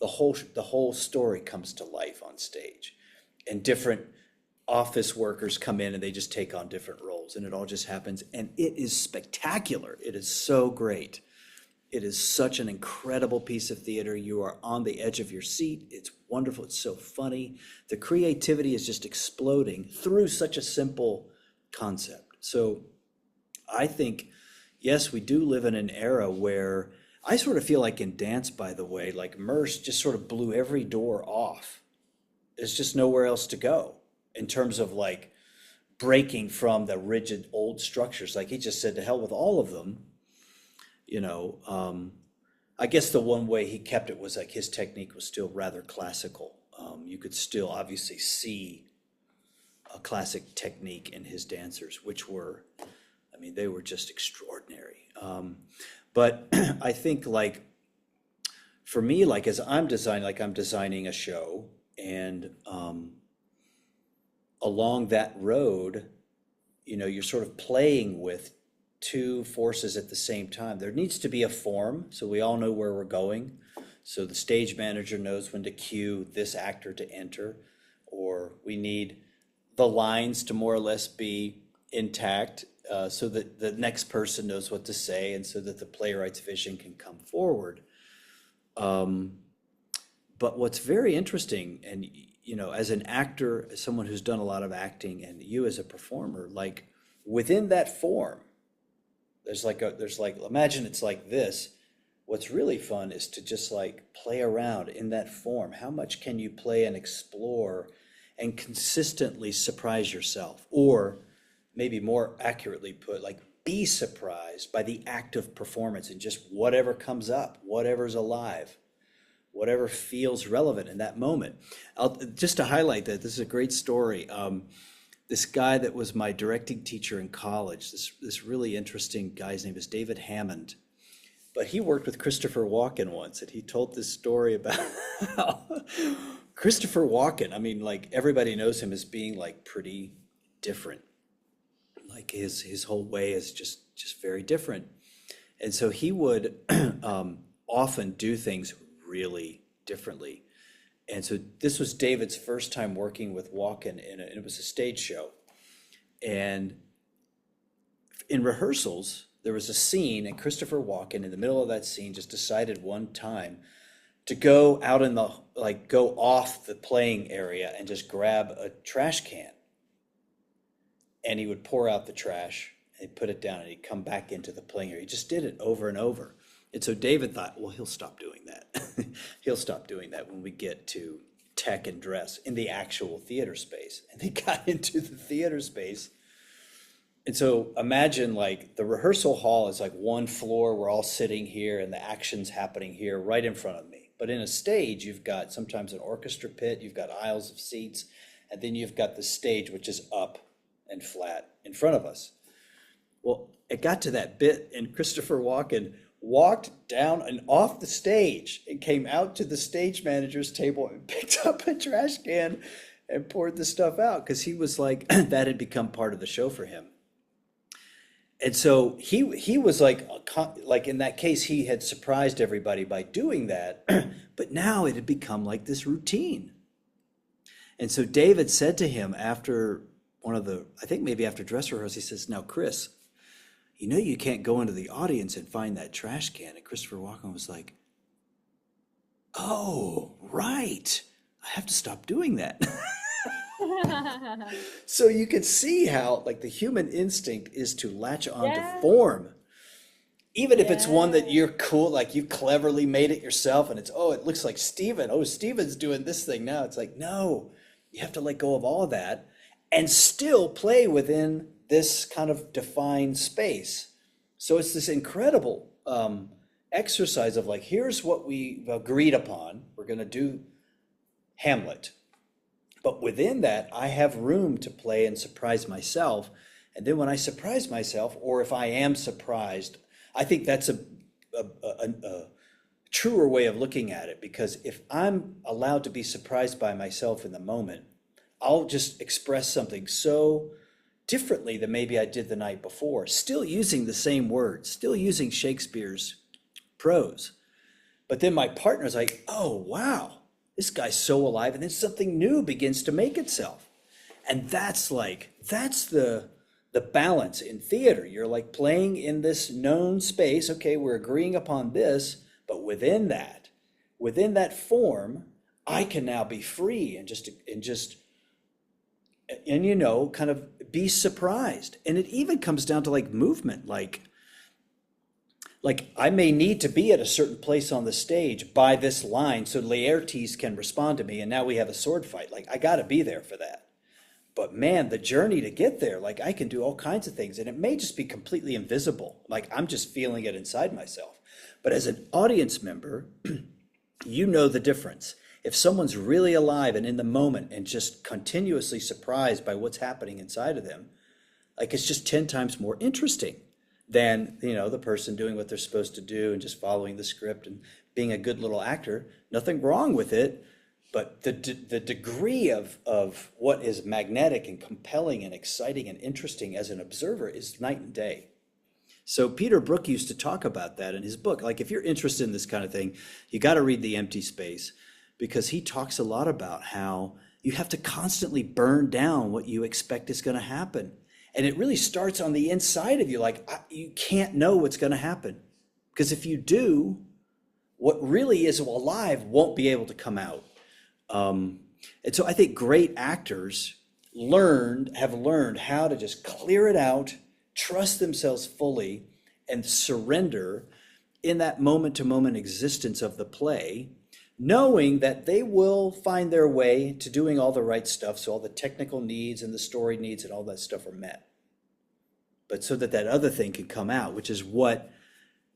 the whole story comes to life on stage. And different office workers come in and they just take on different roles, and it all just happens. And it is spectacular. It is so great. It is such an incredible piece of theater. You are on the edge of your seat. It's wonderful. It's so funny. The creativity is just exploding through such a simple concept. So I think, yes, we do live in an era where I sort of feel like in dance, by the way, like Merce just sort of blew every door off. There's just nowhere else to go in terms of like breaking from the rigid old structures. Like he just said, to hell with all of them. I guess the one way he kept it was like his technique was still rather classical. You could still obviously see a classic technique in his dancers, which were, I mean, they were just extraordinary. But I think like, for me, like as I'm designing a show, and along that road, you're sort of playing with two forces at the same time. There needs to be a form, so we all know where we're going. So the stage manager knows when to cue this actor to enter, or we need the lines to more or less be intact, so that the next person knows what to say, and so that the playwright's vision can come forward. But what's very interesting, and as an actor, as someone who's done a lot of acting, and you as a performer, like within that form, there's like imagine it's like this. What's really fun is to just like play around in that form. How much can you play and explore and consistently surprise yourself? Or maybe more accurately put, like be surprised by the act of performance and just whatever comes up, whatever's alive, whatever feels relevant in that moment. Just to highlight that, this is a great story. This guy that was my directing teacher in college, this really interesting guy, his name is David Hammond, but he worked with Christopher Walken once, and he told this story about how Christopher Walken, I mean, like everybody knows him as being like pretty different. Like his whole way is just very different. And so he would often do things really differently. And so this was David's first time working with Walken, and it was a stage show. And in rehearsals, there was a scene, and Christopher Walken, in the middle of that scene, just decided one time to go out in the, like, go off the playing area and just grab a trash can. And he would pour out the trash, and he'd put it down, and he'd come back into the playing area. He just did it over and over. And so David thought, well, he'll stop doing that. He'll stop doing that when we get to tech and dress in the actual theater space. And they got into the theater space. And so imagine like the rehearsal hall is like one floor. We're all sitting here and the action's happening here right in front of me. But in a stage, you've got sometimes an orchestra pit, you've got aisles of seats, and then you've got the stage, which is up and flat in front of us. Well, it got to that bit, and Christopher Walken walked down and off the stage and came out to the stage manager's table and picked up a trash can and poured the stuff out, because he was like, that had become part of the show for him. And so he was like in that case, he had surprised everybody by doing that, but now it had become like this routine. And so David said to him after I think maybe after dress rehearsal, he says, now, Chris, you can't go into the audience and find that trash can. And Christopher Walken was like, oh, right. I have to stop doing that. So you can see how like the human instinct is to latch on to form. Even if it's one that you're cool, like you cleverly made it yourself, and it's, it looks like Stephen. Oh, Stephen's doing this thing now. It's like, no, you have to let go of all of that and still play within this kind of defined space. So it's this incredible exercise of like, here's what we've agreed upon. We're going to do Hamlet. But within that, I have room to play and surprise myself. And then when I surprise myself, or if I am surprised, I think that's a truer way of looking at it, because if I'm allowed to be surprised by myself in the moment, I'll just express something so differently than maybe I did the night before, still using the same words, still using Shakespeare's prose. But then my partner's like, oh, wow, this guy's so alive. And then something new begins to make itself. And that's the balance in theater. You're like playing in this known space. Okay, we're agreeing upon this, but within that form, I can now be free and kind of be surprised. And it even comes down to like movement, like I may need to be at a certain place on the stage by this line so Laertes can respond to me, and now we have a sword fight. Like I got to be there for that. But man, the journey to get there, like I can do all kinds of things, and it may just be completely invisible. Like I'm just feeling it inside myself. But as an audience member, you know the difference. If someone's really alive and in the moment and just continuously surprised by what's happening inside of them, like it's just 10 times more interesting than, the person doing what they're supposed to do and just following the script and being a good little actor. Nothing wrong with it, but the degree of what is magnetic and compelling and exciting and interesting as an observer is night and day. So Peter Brook used to talk about that in his book. Like if you're interested in this kind of thing, you got to read The Empty Space, because he talks a lot about how you have to constantly burn down what you expect is going to happen. And it really starts on the inside of you. Like you can't know what's going to happen, because if you do, what really is alive won't be able to come out. And so I think great actors have learned how to just clear it out, trust themselves fully, and surrender in that moment to moment existence of the play, knowing that they will find their way to doing all the right stuff, so all the technical needs and the story needs and all that stuff are met. But so that other thing can come out, which is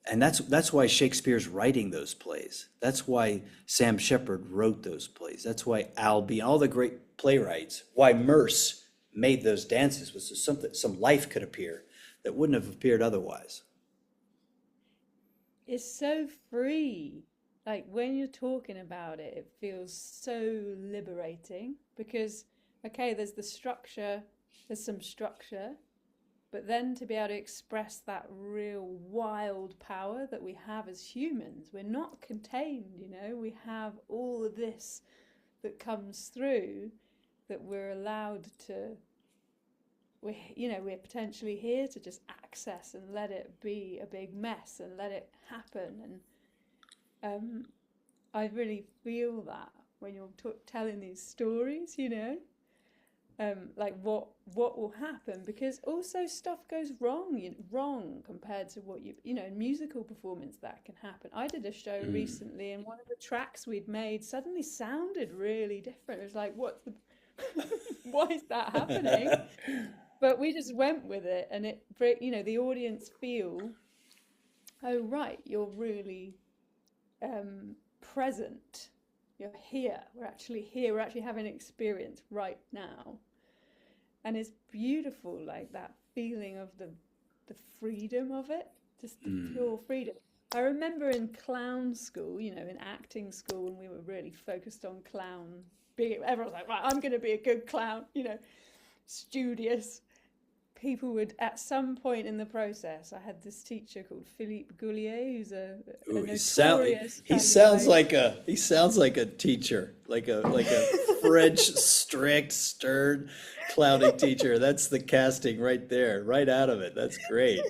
and that's why Shakespeare's writing those plays. That's why Sam Shepard wrote those plays. That's why Albee, all the great playwrights, why Merce made those dances, was so some life could appear that wouldn't have appeared otherwise. It's so free. Like when you're talking about it, it feels so liberating because, okay, there's some structure, but then to be able to express that real wild power that we have as humans, we're not contained, we have all of this that comes through that we're allowed to, we're potentially here to just access and let it be a big mess and let it happen. And I really feel that when you're telling these stories, like what will happen, because also stuff goes wrong compared to what in musical performance that can happen. I did a show recently, and one of the tracks we'd made suddenly sounded really different. It was like, why is that happening? But we just went with it, and the audience feel, oh right, you're really present. You're here. We're actually here. We're actually having an experience right now. And it's beautiful, like that feeling of the freedom of it, just the pure freedom. I remember in clown school, in acting school, when we were really focused on everyone was like, right, I'm going to be a good clown, studious. People would, at some point in the process, I had this teacher called Philippe Goulier, who's a notorious. He sounds like a teacher, like a French, strict, stern clowning teacher. That's the casting right there, right out of it. That's great.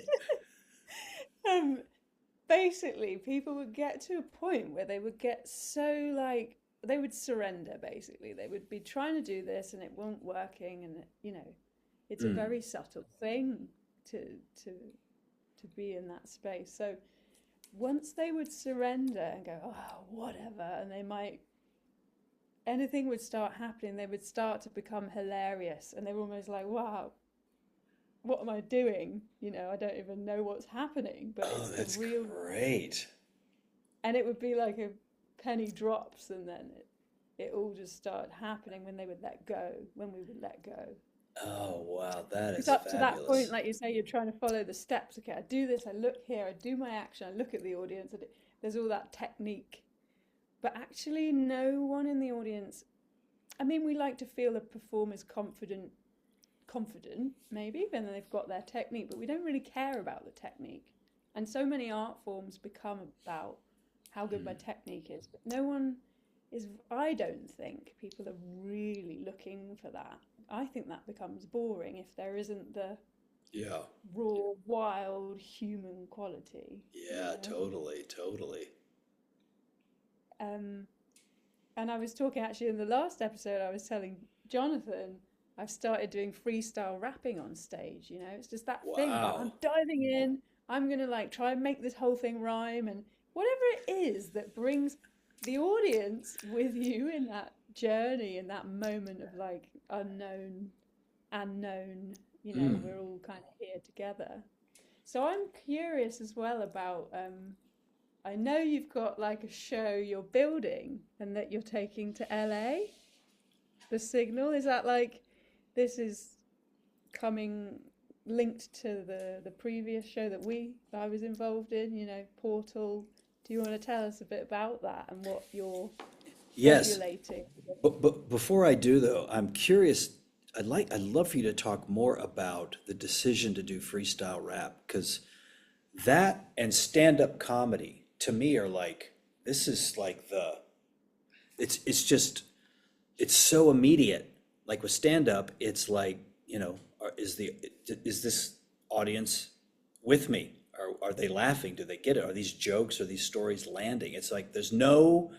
Basically, people would get to a point where they would get so they would surrender. Basically, they would be trying to do this and it wasn't working, and it's a very subtle thing to be in that space. So once they would surrender and go, oh, whatever, and anything would start happening, they would start to become hilarious, and they were almost like, wow, what am I doing? I don't even know what's happening, but it's great. And it would be like a penny drops, and then it all just started happening when they would let go, when we would let go. Oh, wow, that Because is up to that point, fabulous. like you say, you're trying to follow the steps. Okay, I do this, I look here, I do my action, I look at the audience. There's all that technique. But actually, no one in the audience, I mean, we like to feel a performer's confident maybe, when they've got their technique, but we don't really care about the technique. And so many art forms become about how good my technique is, but no one is, I don't think people are really looking for that. I think that becomes boring if there isn't the Yeah. raw, wild human quality, you Yeah, know? totally, totally. Um, and I was talking actually in the last episode, I was telling Jonathan, I've started doing freestyle rapping on stage. You know, it's just that thing about I'm Wow. diving in, I'm going to like try and make this whole thing rhyme, and whatever it is that brings the audience with you in that journey, in that moment of like unknown and known, you know, Mm. we're all kind of here together. So I'm curious as well about I know you've got like a show you're building and that you're taking to LA. The Signal, is that like this is coming linked to the previous show that I was involved in, you know, Portal. Do you want to tell us a bit about that and what you're Yes. formulating? But before I do though, I'm curious. I'd love for you to talk more about the decision to do freestyle rap because that and stand-up comedy to me are like this is like it's just it's so immediate. Like with stand-up, it's like, is this audience with me? Are they laughing? Do they get it? Are these jokes or these stories landing? It's like there's no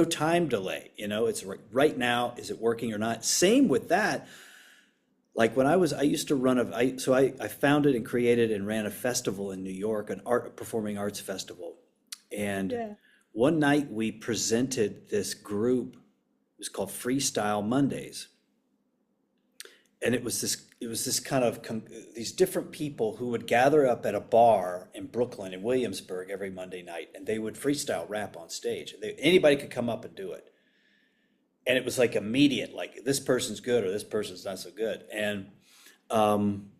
time delay, it's right now, is it working or not? Same with that. Like when I used to run I founded and created and ran a festival in New York, an art performing arts festival. And Yeah. one night we presented this group, it was called Freestyle Mondays. And it was this kind of these different people who would gather up at a bar in Brooklyn in Williamsburg every Monday night, and they would freestyle rap on stage. Anybody could come up and do it, and it was like immediate, like this person's good or this person's not so good, um,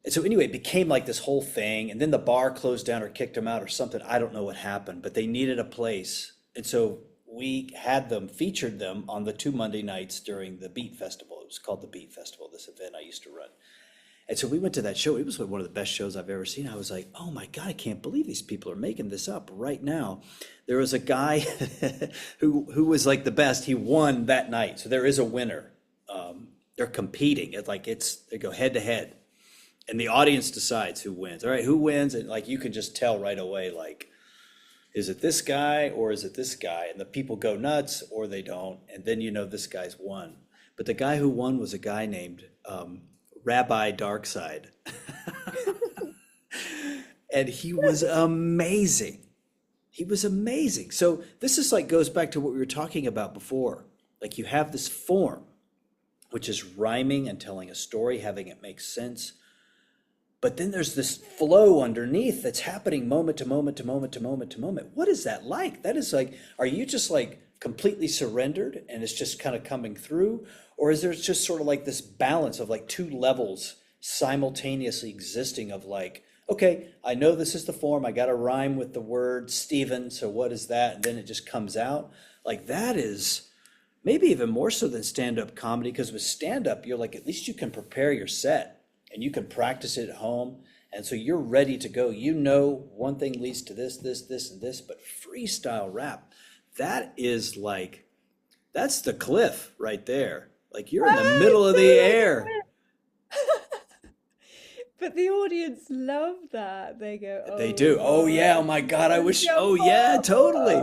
and so anyway, it became like this whole thing, and then the bar closed down or kicked them out or something. I don't know what happened, but they needed a place, and so we had them featured them on the two Monday nights during the Beat Festival. It was called the Beat Festival, this event I used to run. And so we went to that show. It was one of the best shows I've ever seen. I was like, oh my God, I can't believe these people are making this up right now. There was a guy who was like the best. He won that night. So there is a winner. They're competing. They go head to head. And the audience decides who wins. All right, who wins? And like you can just tell right away, like, is it this guy or is it this guy? And the people go nuts or they don't. And then this guy's won. But the guy who won was a guy named Rabbi Darkside. And he was amazing. He was amazing. So this is like goes back to what we were talking about before. Like you have this form, which is rhyming and telling a story, having it make sense. But then there's this flow underneath that's happening moment to moment to moment to moment to moment. What is that like? That is like, are you just like completely surrendered and it's just kind of coming through? Or is there just sort of like this balance of like two levels simultaneously existing of like, okay, I know this is the form. I got to rhyme with the word Stephen. So what is that? And then it just comes out. Like that is maybe even more so than stand-up comedy, because with stand-up, you're like, at least you can prepare your set and you can practice it at home. And so you're ready to go. One thing leads to this, this, and this, but freestyle rap, that is like, that's the cliff right there. Like you're in the Ah, middle it's of so the like air. but the audience love that. They go, They "Oh do. Oh my, yeah. Oh my God. I gotta wish. jump Oh yeah, totally.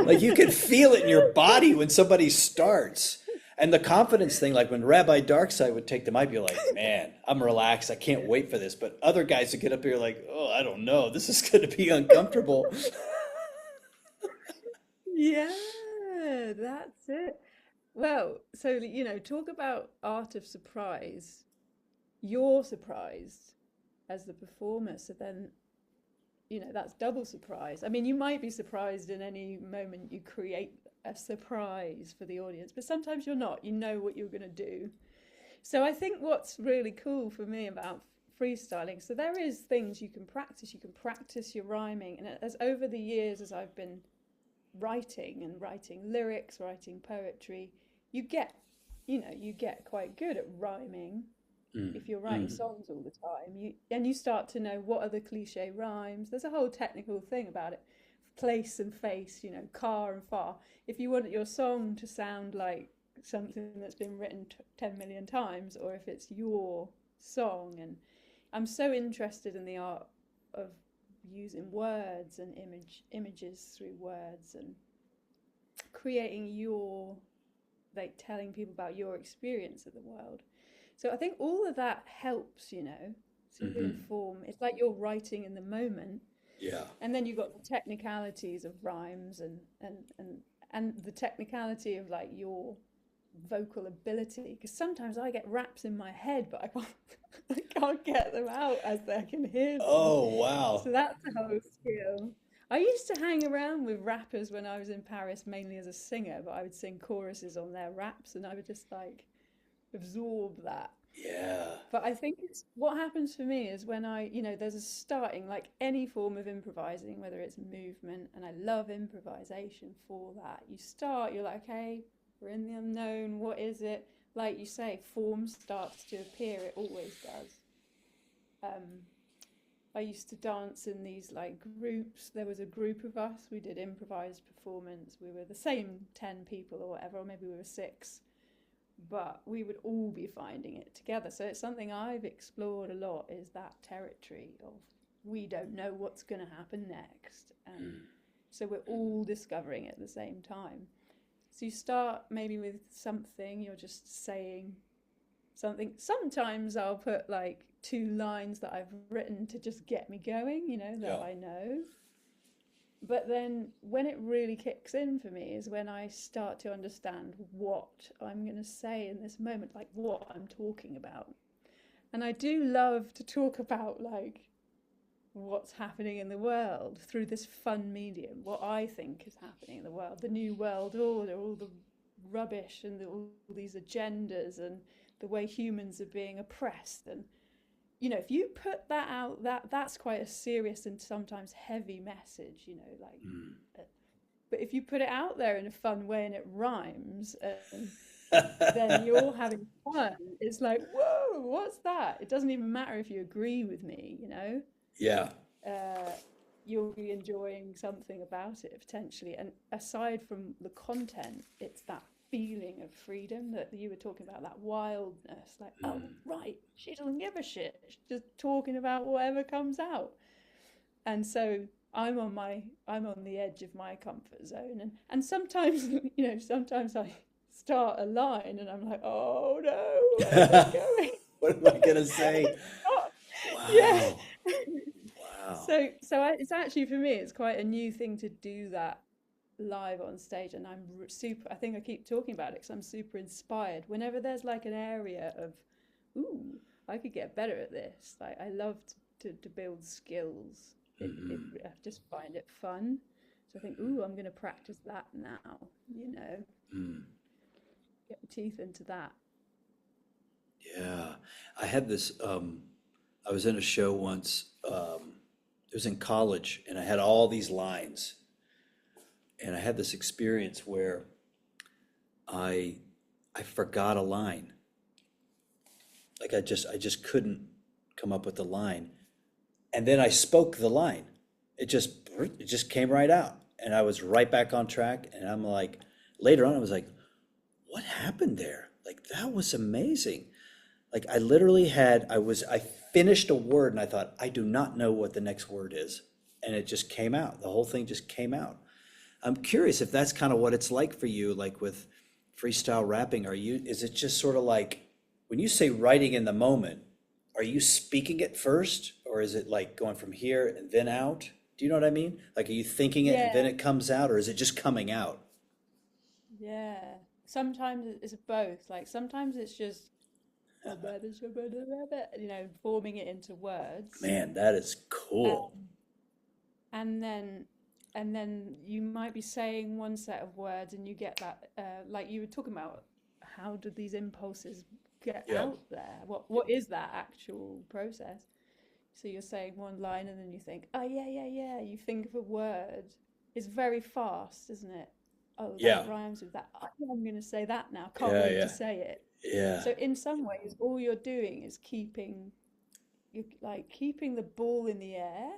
Like you can off." feel it in your body when somebody starts. And the confidence thing, like when Rabbi Darkside would take the mic, you're like, man, I'm relaxed. I can't wait for this. But other guys would get up here like, oh, I don't know. This is going to be uncomfortable. Yeah, that's it. Well, so talk about art of surprise. You're surprised as the performer, so then that's double surprise. I mean, you might be surprised in any moment you create a surprise for the audience, but sometimes you're not. You know what you're going to do. So I think what's really cool for me about freestyling, so there is things you can practice. You can practice your rhyming, and as over the years, as I've been writing lyrics, writing poetry, you get, you get quite good at rhyming. If you're writing songs all the time, you start to know what are the cliche rhymes. There's a whole technical thing about it. Place and face, car and far. If you want your song to sound like something that's been written 10 million times, or if it's your song. And I'm so interested in the art of using words and images through words and creating your, like, telling people about your experience of the world. So I think all of that helps, to inform. It's like you're writing in the moment. Yeah. And then you've got the technicalities of rhymes and the technicality of like your vocal ability. Because sometimes I get raps in my head, but I can't get them out as I can hear them. Oh, wow. So that's a whole skill. I used to hang around with rappers when I was in Paris, mainly as a singer, but I would sing choruses on their raps and I would just like absorb that. Yeah. But I think it's what happens for me is when there's a starting, like any form of improvising, whether it's movement, and I love improvisation for that. You start, you're like, okay, we're in the unknown. What is it? Like you say, form starts to appear. It always does. I used to dance in these like groups. There was a group of us. We did improvised performance. We were the same 10 people or whatever, or maybe we were 6. But we would all be finding it together. So it's something I've explored a lot, is that territory of we don't know what's going to happen next. And so we're all discovering it at the same time. So you start maybe with something, you're just saying something. Sometimes I'll put like 2 lines that I've written to just get me going, that I know. But then when it really kicks in for me is when I start to understand what I'm going to say in this moment, like what I'm talking about. And I do love to talk about like what's happening in the world through this fun medium, what I think is happening in the world, the new world order, all the rubbish and all these agendas and the way humans are being oppressed. And if you put that out, that's quite a serious and sometimes heavy message, but if you put it out there in a fun way and it rhymes, then you're having fun. It's like, whoa, what's that? It doesn't even matter if you agree with me, Yeah. You'll be enjoying something about it potentially. And aside from the content, it's that feeling of freedom that you were talking about, that wildness, like, oh, right, she doesn't give a shit. She's just talking about whatever comes out. And so I'm on the edge of my comfort zone. And sometimes, sometimes I start a line and I'm like, oh no, where's it going? What am I going to say? Wow. Yeah. Wow. So it's actually, for me, it's quite a new thing to do that live on stage, and I'm super, I think I keep talking about it because I'm super inspired whenever there's like an area of, ooh, I could get better at this. Like I love to build skills. I just find it fun. So I think, ooh, I'm going to practice that now, get my teeth into that. Yeah. I had this, I was in a show once, it was in college, and I had all these lines. And I had this experience where I forgot a line. Like I just couldn't come up with the line. And then I spoke the line. It just came right out. And I was right back on track. And I'm like, later on, I was like, what happened there? Like, that was amazing. Like I literally I finished a word and I thought, I do not know what the next word is. And it just came out. The whole thing just came out. I'm curious if that's kind of what it's like for you, like with freestyle rapping. Is it just sort of like, when you say writing in the moment, are you speaking it first, or is it like going from here and then out? Do you know what I mean? Like, are you thinking it and then it comes out, or is it just coming out? Yeah. Sometimes it's both. Like sometimes it's just, forming it into words. Man, that is cool. And then and then you might be saying one set of words and you get that, like you were talking about, how do these impulses get Yeah. out there? What is that actual process? So you're saying one line and then you think, oh yeah, yeah, yeah. You think of a word. It's very fast, isn't it? Oh, that Yeah. rhymes with that. Oh, I'm going to say that now. Can't Yeah. wait to Yeah. say it. Yeah. So in some ways, all you're doing is you like keeping the ball in the air.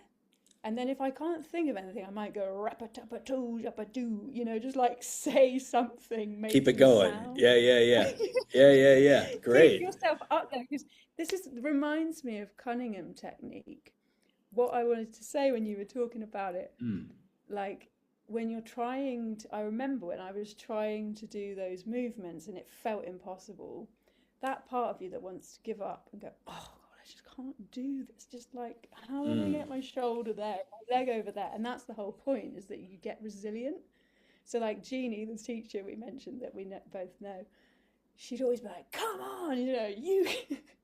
And then if I can't think of anything, I might go rap-a-tap-a-too, rap-a-doo, just like say something Keep it making going. sound. Yeah. Yeah. Yeah. Yeah. Yeah. Yeah. Keep Great. yourself up there because reminds me of Cunningham technique. What I wanted to say when you were talking about it, Mm. like when you're trying to, I remember when I was trying to do those movements and it felt impossible, that part of you that wants to give up and go, oh God, I just can't do this. Just like, how am I going to Mm. get my shoulder there, my leg over there? And that's the whole point, is that you get resilient. So like Jeannie, the teacher we mentioned that we both know, she'd always be like, come on, you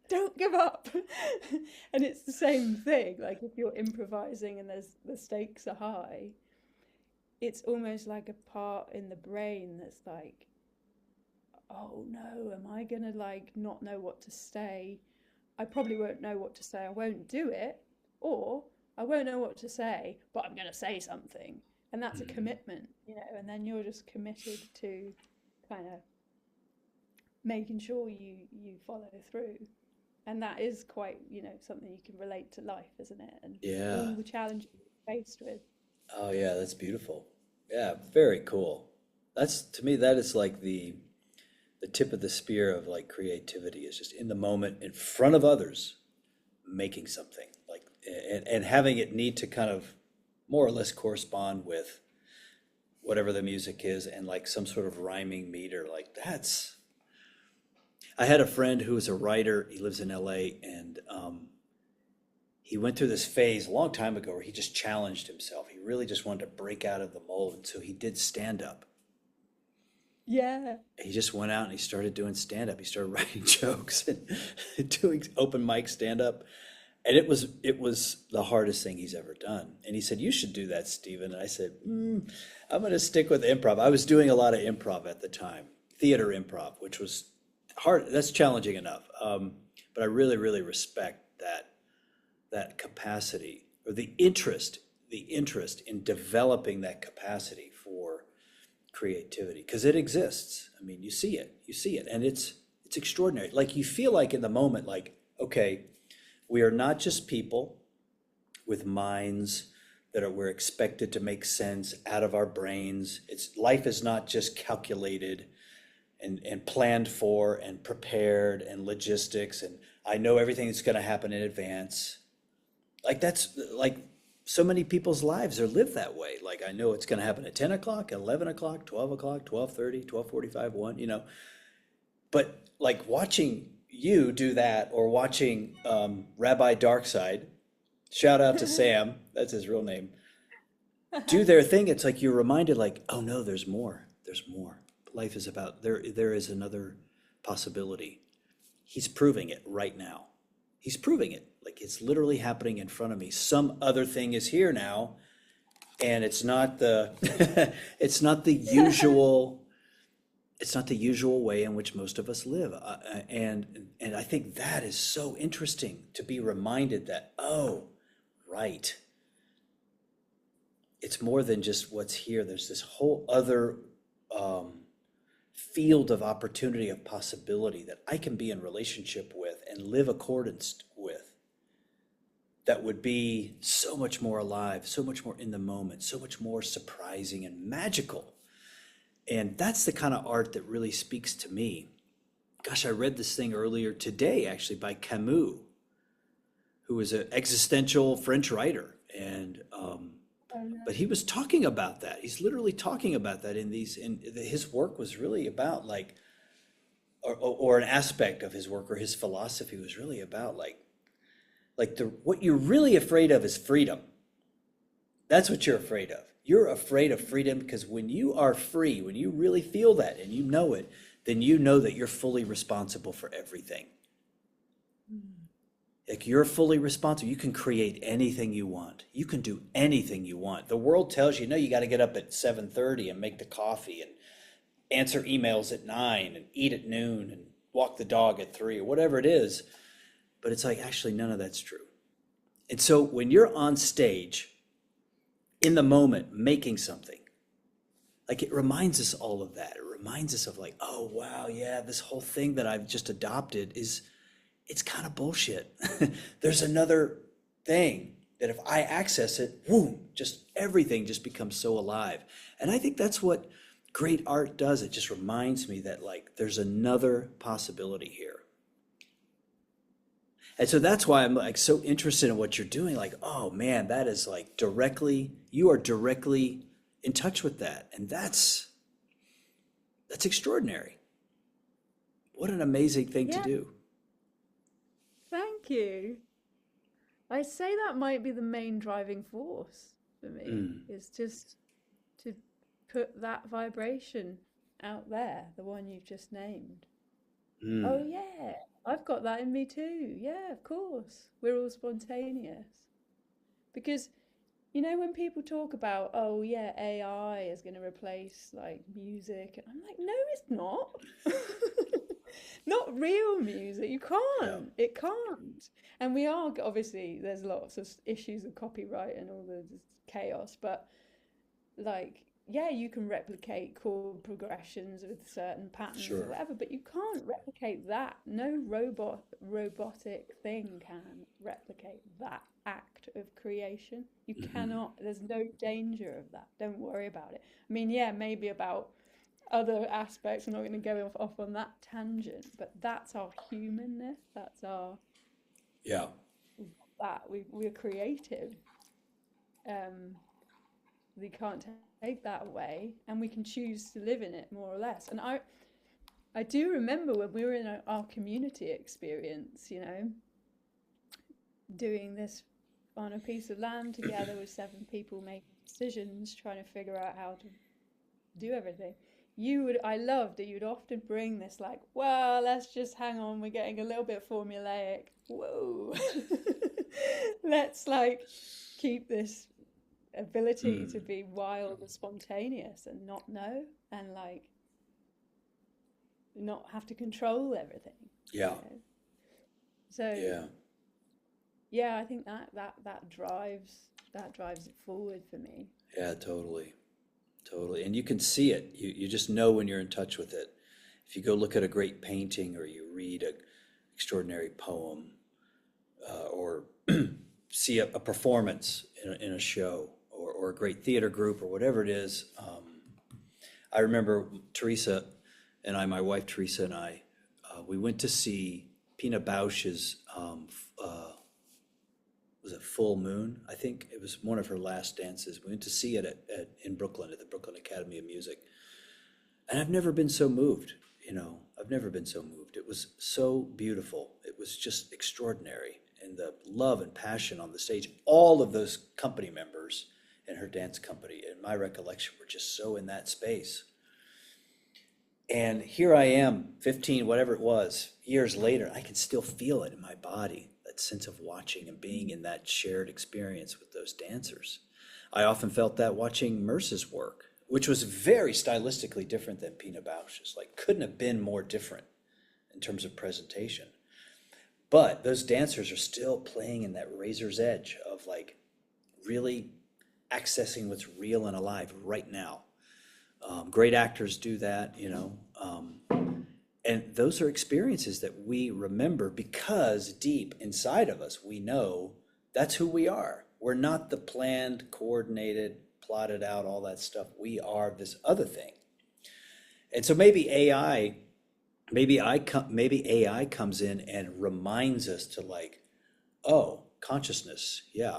don't give up. And it's the same thing. Like if you're improvising and the stakes are high, it's almost like a part in the brain that's like, oh no, am I gonna like not know what to say? I probably won't know what to say. I won't do it, or I won't know what to say, but I'm gonna say something. And that's a Mm. commitment, and then you're just committed to kind of making sure you follow through. And that is quite, something you can relate to life, isn't it? And Yeah. all the challenges you're faced with. Oh, yeah. That's beautiful. Yeah. Very cool. That's, to me, that is like the tip of the spear of like creativity, is just in the moment in front of others making something like, and having it need to kind of more or less correspond with whatever the music is, and like some sort of rhyming meter. Like that's, I had a friend who was a writer. He lives in LA, and he went through this phase a long time ago where he just challenged himself. He really just wanted to break out of the mold, and so he did stand up. Yeah. He just went out and he started doing stand up. He started writing jokes and doing open mic stand up. And it was the hardest thing he's ever done. And he said, "You should do that, Stephen." And I said, "I'm going to stick with improv." I was doing a lot of improv at the time, theater improv, which was hard. That's challenging enough. But I really, really respect that capacity, or the interest in developing that capacity for creativity, because it exists. I mean, you see it, and it's extraordinary. Like you feel like in the moment, like, okay, we are not just people with minds we're expected to make sense out of our brains. Life is not just calculated and planned for and prepared and logistics, and I know everything that's going to happen in advance. Like that's like so many people's lives are lived that way. Like I know it's going to happen at 10 o'clock, 11 o'clock, 12 o'clock, 12:30, 12:45, 1, But like watching you do that, or watching Rabbi Darkside, shout out to Sam, that's his real name, do their thing. It's like you're reminded, like, oh no, there's more. There's more. Life is about, there is another possibility. He's proving it right now. He's proving it. Like it's literally happening in front of me. Some other thing is here now, and it's not the it's not the usual way in which most of us live. And I think that is so interesting, to be reminded that, oh, right. It's more than just what's here. There's this whole other field of opportunity, of possibility, that I can be in relationship with and live accordance with, that would be so much more alive, so much more in the moment, so much more surprising and magical. And that's the kind of art that really speaks to me. Gosh, I read this thing earlier today, actually, by Camus, who was an existential French writer. And but he was talking about that. He's literally talking about that his work was really about like, or an aspect of his work or his philosophy was really about like what you're really afraid of is freedom. That's what you're afraid of. You're afraid of freedom because when you are free, when you really feel that and you know it, then you know that you're fully responsible for everything. Like you're fully responsible. You can create anything you want. You can do anything you want. The world tells you, no, you got to get up at 7:30 and make the coffee and answer emails at 9 and eat at noon and walk the dog at 3 or whatever it is. But it's like, actually, none of that's true. And so when you're on stage in the moment making something, like it reminds us all of that. It reminds us of like, oh, wow, yeah, this whole thing that I've just adopted it's kind of bullshit. There's another thing that if I access it, boom, just everything just becomes so alive. And I think that's what great art does. It just reminds me that like there's another possibility here. And so that's why I'm like so interested in what you're doing. Like, oh man, that is like you are directly in touch with that. And that's extraordinary. What an amazing thing to Yeah, do. thank you. I say that might be the main driving force for me, Mm, is just to put that vibration out there, the one you've just named. Oh, mm, yeah, I've got that in me too. Yeah, of course. We're all spontaneous. Because, when people talk about, oh, yeah, AI is going to replace like music, and I'm like, no, it's not. Not real music. You yeah, can't. It can't. And we are, obviously, there's lots of issues of copyright and all the chaos, but like, yeah, you can replicate chord progressions with certain patterns or sure. whatever, but you can't replicate that. No robotic thing can replicate that act of creation. You Hmm. cannot. There's no danger of that. Don't worry about it. I mean, yeah, maybe about other aspects. I'm not going to go off on that tangent, but that's our humanness. That's our Yeah. that we're creative. Um, we can't take that away, and we can choose to live in it more or less. And I do remember when we were in our community experience, doing this on a piece of land together with 7 people making decisions, trying to figure out how to do everything. I loved that you'd often bring this like, well, let's just hang on, we're getting a little bit formulaic. Whoa. Let's like keep this ability to Mm, be wild and spontaneous and not know, and like not have to control everything, yeah. you know. So Yeah. yeah, I think that drives it forward for me. Yeah, totally. Totally. And you can see it. You just know when you're in touch with it. If you go look at a great painting or you read an extraordinary poem or see a performance in a show or a great theater group or whatever it is. I remember Teresa and I, my wife Teresa and I, we went to see Pina Bausch's, was it Full Moon? I think it was one of her last dances. We went to see it in Brooklyn at the Brooklyn Academy of Music. And I've never been so moved, I've never been so moved. It was so beautiful. It was just extraordinary. And the love and passion on the stage, all of those company members in her dance company, in my recollection, were just so in that space. And here I am, 15, whatever it was, years later, I can still feel it in my body, that sense of watching and being in that shared experience with those dancers. I often felt that watching Merce's work, which was very stylistically different than Pina Bausch's, like couldn't have been more different in terms of presentation. But those dancers are still playing in that razor's edge of like really accessing what's real and alive right now. Great actors do that, and those are experiences that we remember because deep inside of us, we know that's who we are. We're not the planned, coordinated, plotted out, all that stuff. We are this other thing. And so maybe AI comes in and reminds us to like, oh, consciousness. Yeah,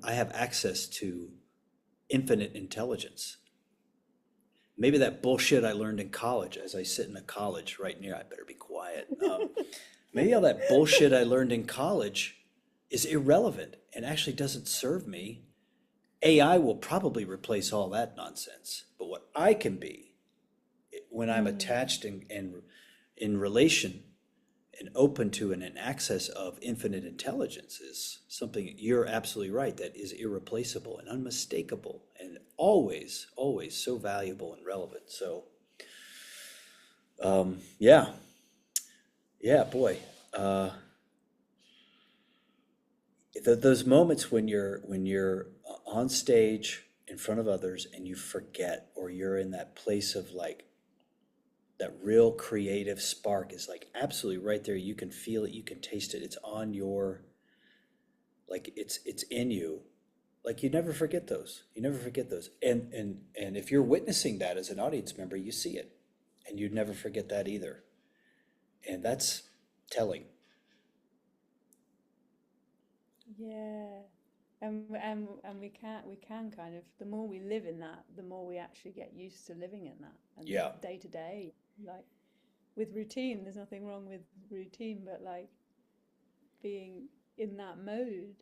I have access to infinite intelligence. Maybe that bullshit I learned in college, as I sit in a college right near, I better be quiet. Maybe all that bullshit I learned in college is irrelevant and actually doesn't serve me. AI will probably replace all that nonsense. But what I can be when I'm Mm. attached and in relation and open to and an access of infinite intelligence is something, you're absolutely right, that is irreplaceable and unmistakable and always, always so valuable and relevant. So, yeah, boy. Those moments when you're on stage in front of others and you forget, or you're in that place of like, that real creative spark is like absolutely right there. You can feel it, you can taste it. It's on your, like it's in you. Like you never forget those. You never forget those. And if you're witnessing that as an audience member, you see it, and you'd never forget that either. And that's telling. Yeah. And we can kind of, the more we live in that, the more we actually get used to living in that. And Yeah. day to day, like with routine, there's nothing wrong with routine, but like being in that mode.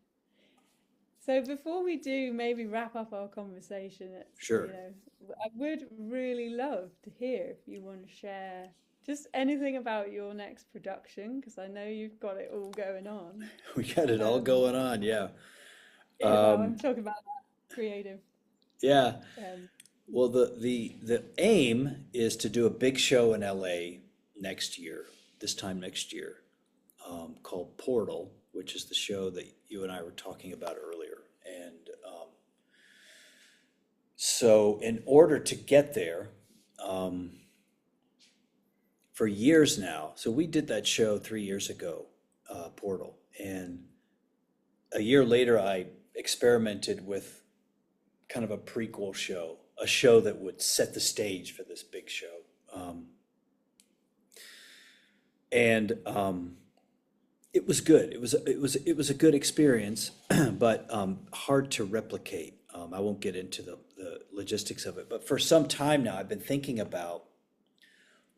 So before we do maybe wrap up our conversation, Sure. I would really love to hear if you want to share just anything about your next production, because I know you've got it all going on. We got it all Um, going on. Yeah. well, Um, I'm talking about that creative. yeah. Um, Well, the aim is to do a big show in LA next year, this time next year, called Portal, which is the show that you and I were talking about earlier. And so, in order to get there, um, for years now, so we did that show 3 years ago, Portal, and a year later, I experimented with kind of a prequel show, a show that would set the stage for this big show. And it was good. It was a good experience, but hard to replicate. I won't get into the logistics of it, but for some time now, I've been thinking about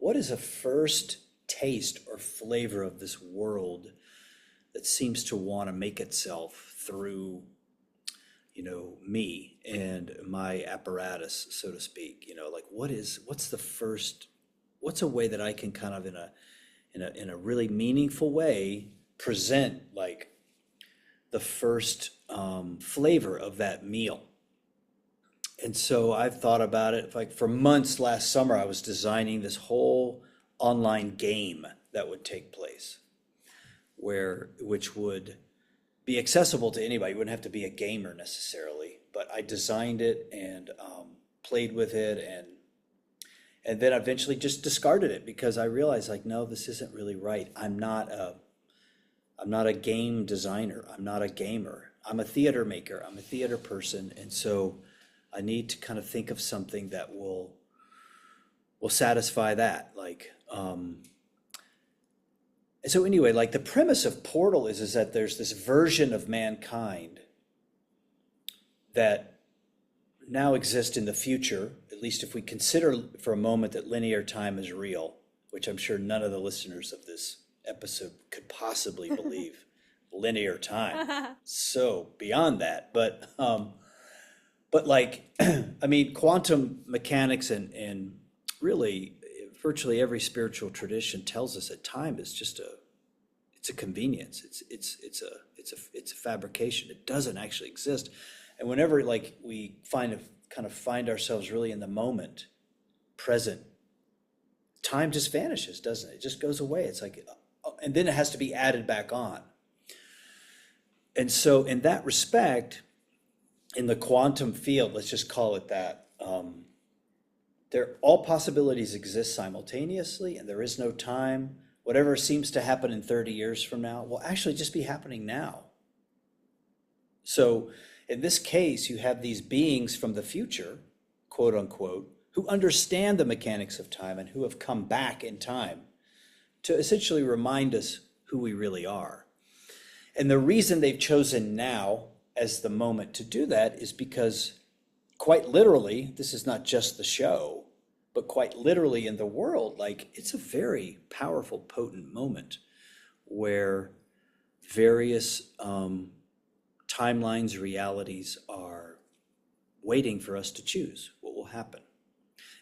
what is a first taste or flavor of this world that seems to want to make itself through, me and my apparatus, so to speak. Like what's a way that I can kind of in a really meaningful way present like the first flavor of that meal. And so I've thought about it. Like for months last summer, I was designing this whole online game that would take place, which would be accessible to anybody. You wouldn't have to be a gamer necessarily, but I designed it and played with it, and then eventually just discarded it because I realized like, no, this isn't really right. I'm not a game designer. I'm not a gamer. I'm a theater maker. I'm a theater person, and so I need to kind of think of something that will satisfy that. Like, and so anyway, like the premise of Portal is that there's this version of mankind that now exists in the future, at least if we consider for a moment that linear time is real, which I'm sure none of the listeners of this episode could possibly believe. Linear time. So beyond that, but like, I mean, quantum mechanics and really virtually every spiritual tradition tells us that time is just it's a convenience. It's a fabrication. It doesn't actually exist. And whenever like we kind of find ourselves really in the moment, present, time just vanishes, doesn't it? It just goes away. It's like, and then it has to be added back on. And so in that respect, in the quantum field, let's just call it that, all possibilities exist simultaneously, and there is no time. Whatever seems to happen in 30 years from now will actually just be happening now. So in this case, you have these beings from the future, quote unquote, who understand the mechanics of time and who have come back in time to essentially remind us who we really are. And the reason they've chosen now as the moment to do that is because quite literally, this is not just the show, but quite literally in the world, like it's a very powerful, potent moment where various timelines, realities are waiting for us to choose what will happen,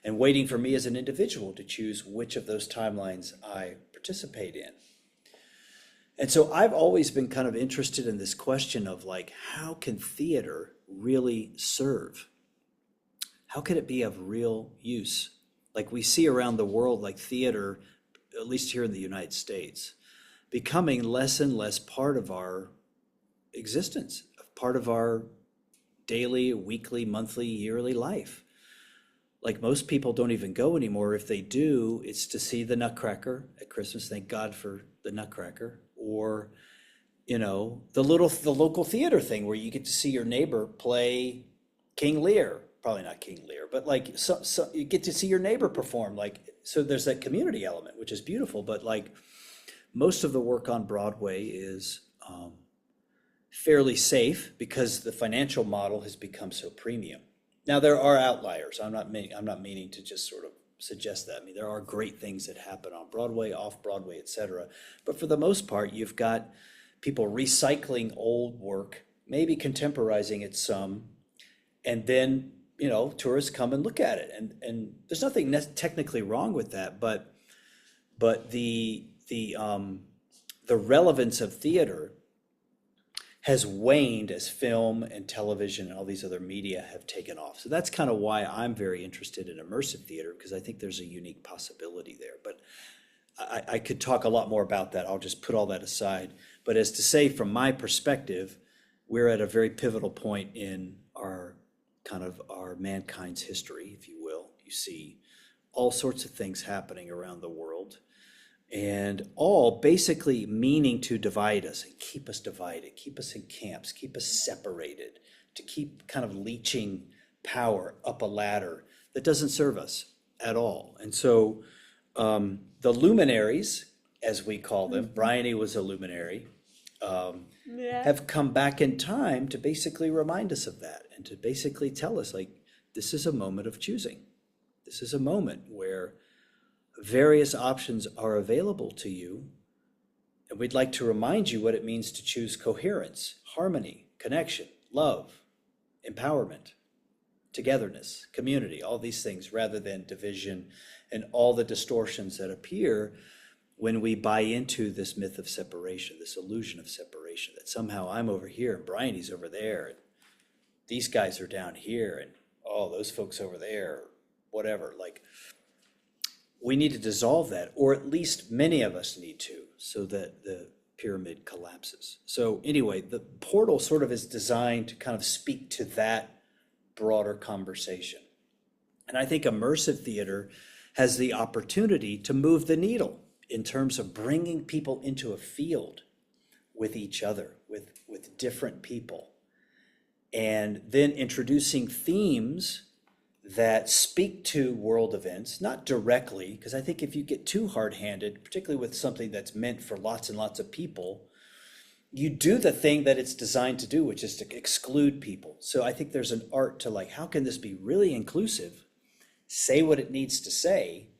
and waiting for me as an individual to choose which of those timelines I participate in. And so I've always been kind of interested in this question of like, how can theater really serve? How can it be of real use? Like we see around the world, like theater, at least here in the United States, becoming less and less part of our existence, part of our daily, weekly, monthly, yearly life. Like most people don't even go anymore. If they do, it's to see the Nutcracker at Christmas. Thank God for the Nutcracker. Or, the local theater thing where you get to see your neighbor play King Lear. Probably not King Lear, but like you get to see your neighbor perform. Like, so there's that community element, which is beautiful. But like most of the work on Broadway is fairly safe because the financial model has become so premium. Now there are outliers. I'm not meaning to just sort of suggest that. I mean, there are great things that happen on Broadway, off Broadway, etc. But for the most part, you've got people recycling old work, maybe contemporizing it some, and then tourists come and look at it. And there's nothing technically wrong with that, but the relevance of theater has waned as film and television and all these other media have taken off. So that's kind of why I'm very interested in immersive theater, because I think there's a unique possibility there. But I could talk a lot more about that. I'll just put all that aside. But as to say, from my perspective, we're at a very pivotal point in our mankind's history, if you will. You see all sorts of things happening around the world, and all basically meaning to divide us and keep us divided, keep us in camps, keep us separated, to keep kind of leeching power up a ladder that doesn't serve us at all. And so the luminaries, as we call them, Bryony was a luminary, have come back in time to basically remind us of that and to basically tell us, like, this is a moment of choosing. This is a moment where various options are available to you, and we'd like to remind you what it means to choose coherence, harmony, connection, love, empowerment, togetherness, community, all these things, rather than division and all the distortions that appear when we buy into this myth of separation, this illusion of separation, that somehow I'm over here and Bryony's over there, and these guys are down here, and those folks over there, whatever. Like, we need to dissolve that, or at least many of us need to, so that the pyramid collapses. So anyway, the portal sort of is designed to kind of speak to that broader conversation. And I think immersive theater has the opportunity to move the needle in terms of bringing people into a field with each other, with different people, and then introducing themes that speak to world events, not directly, because I think if you get too hard-handed, particularly with something that's meant for lots and lots of people, you do the thing that it's designed to do, which is to exclude people. So I think there's an art to, like, how can this be really inclusive, say what it needs to say,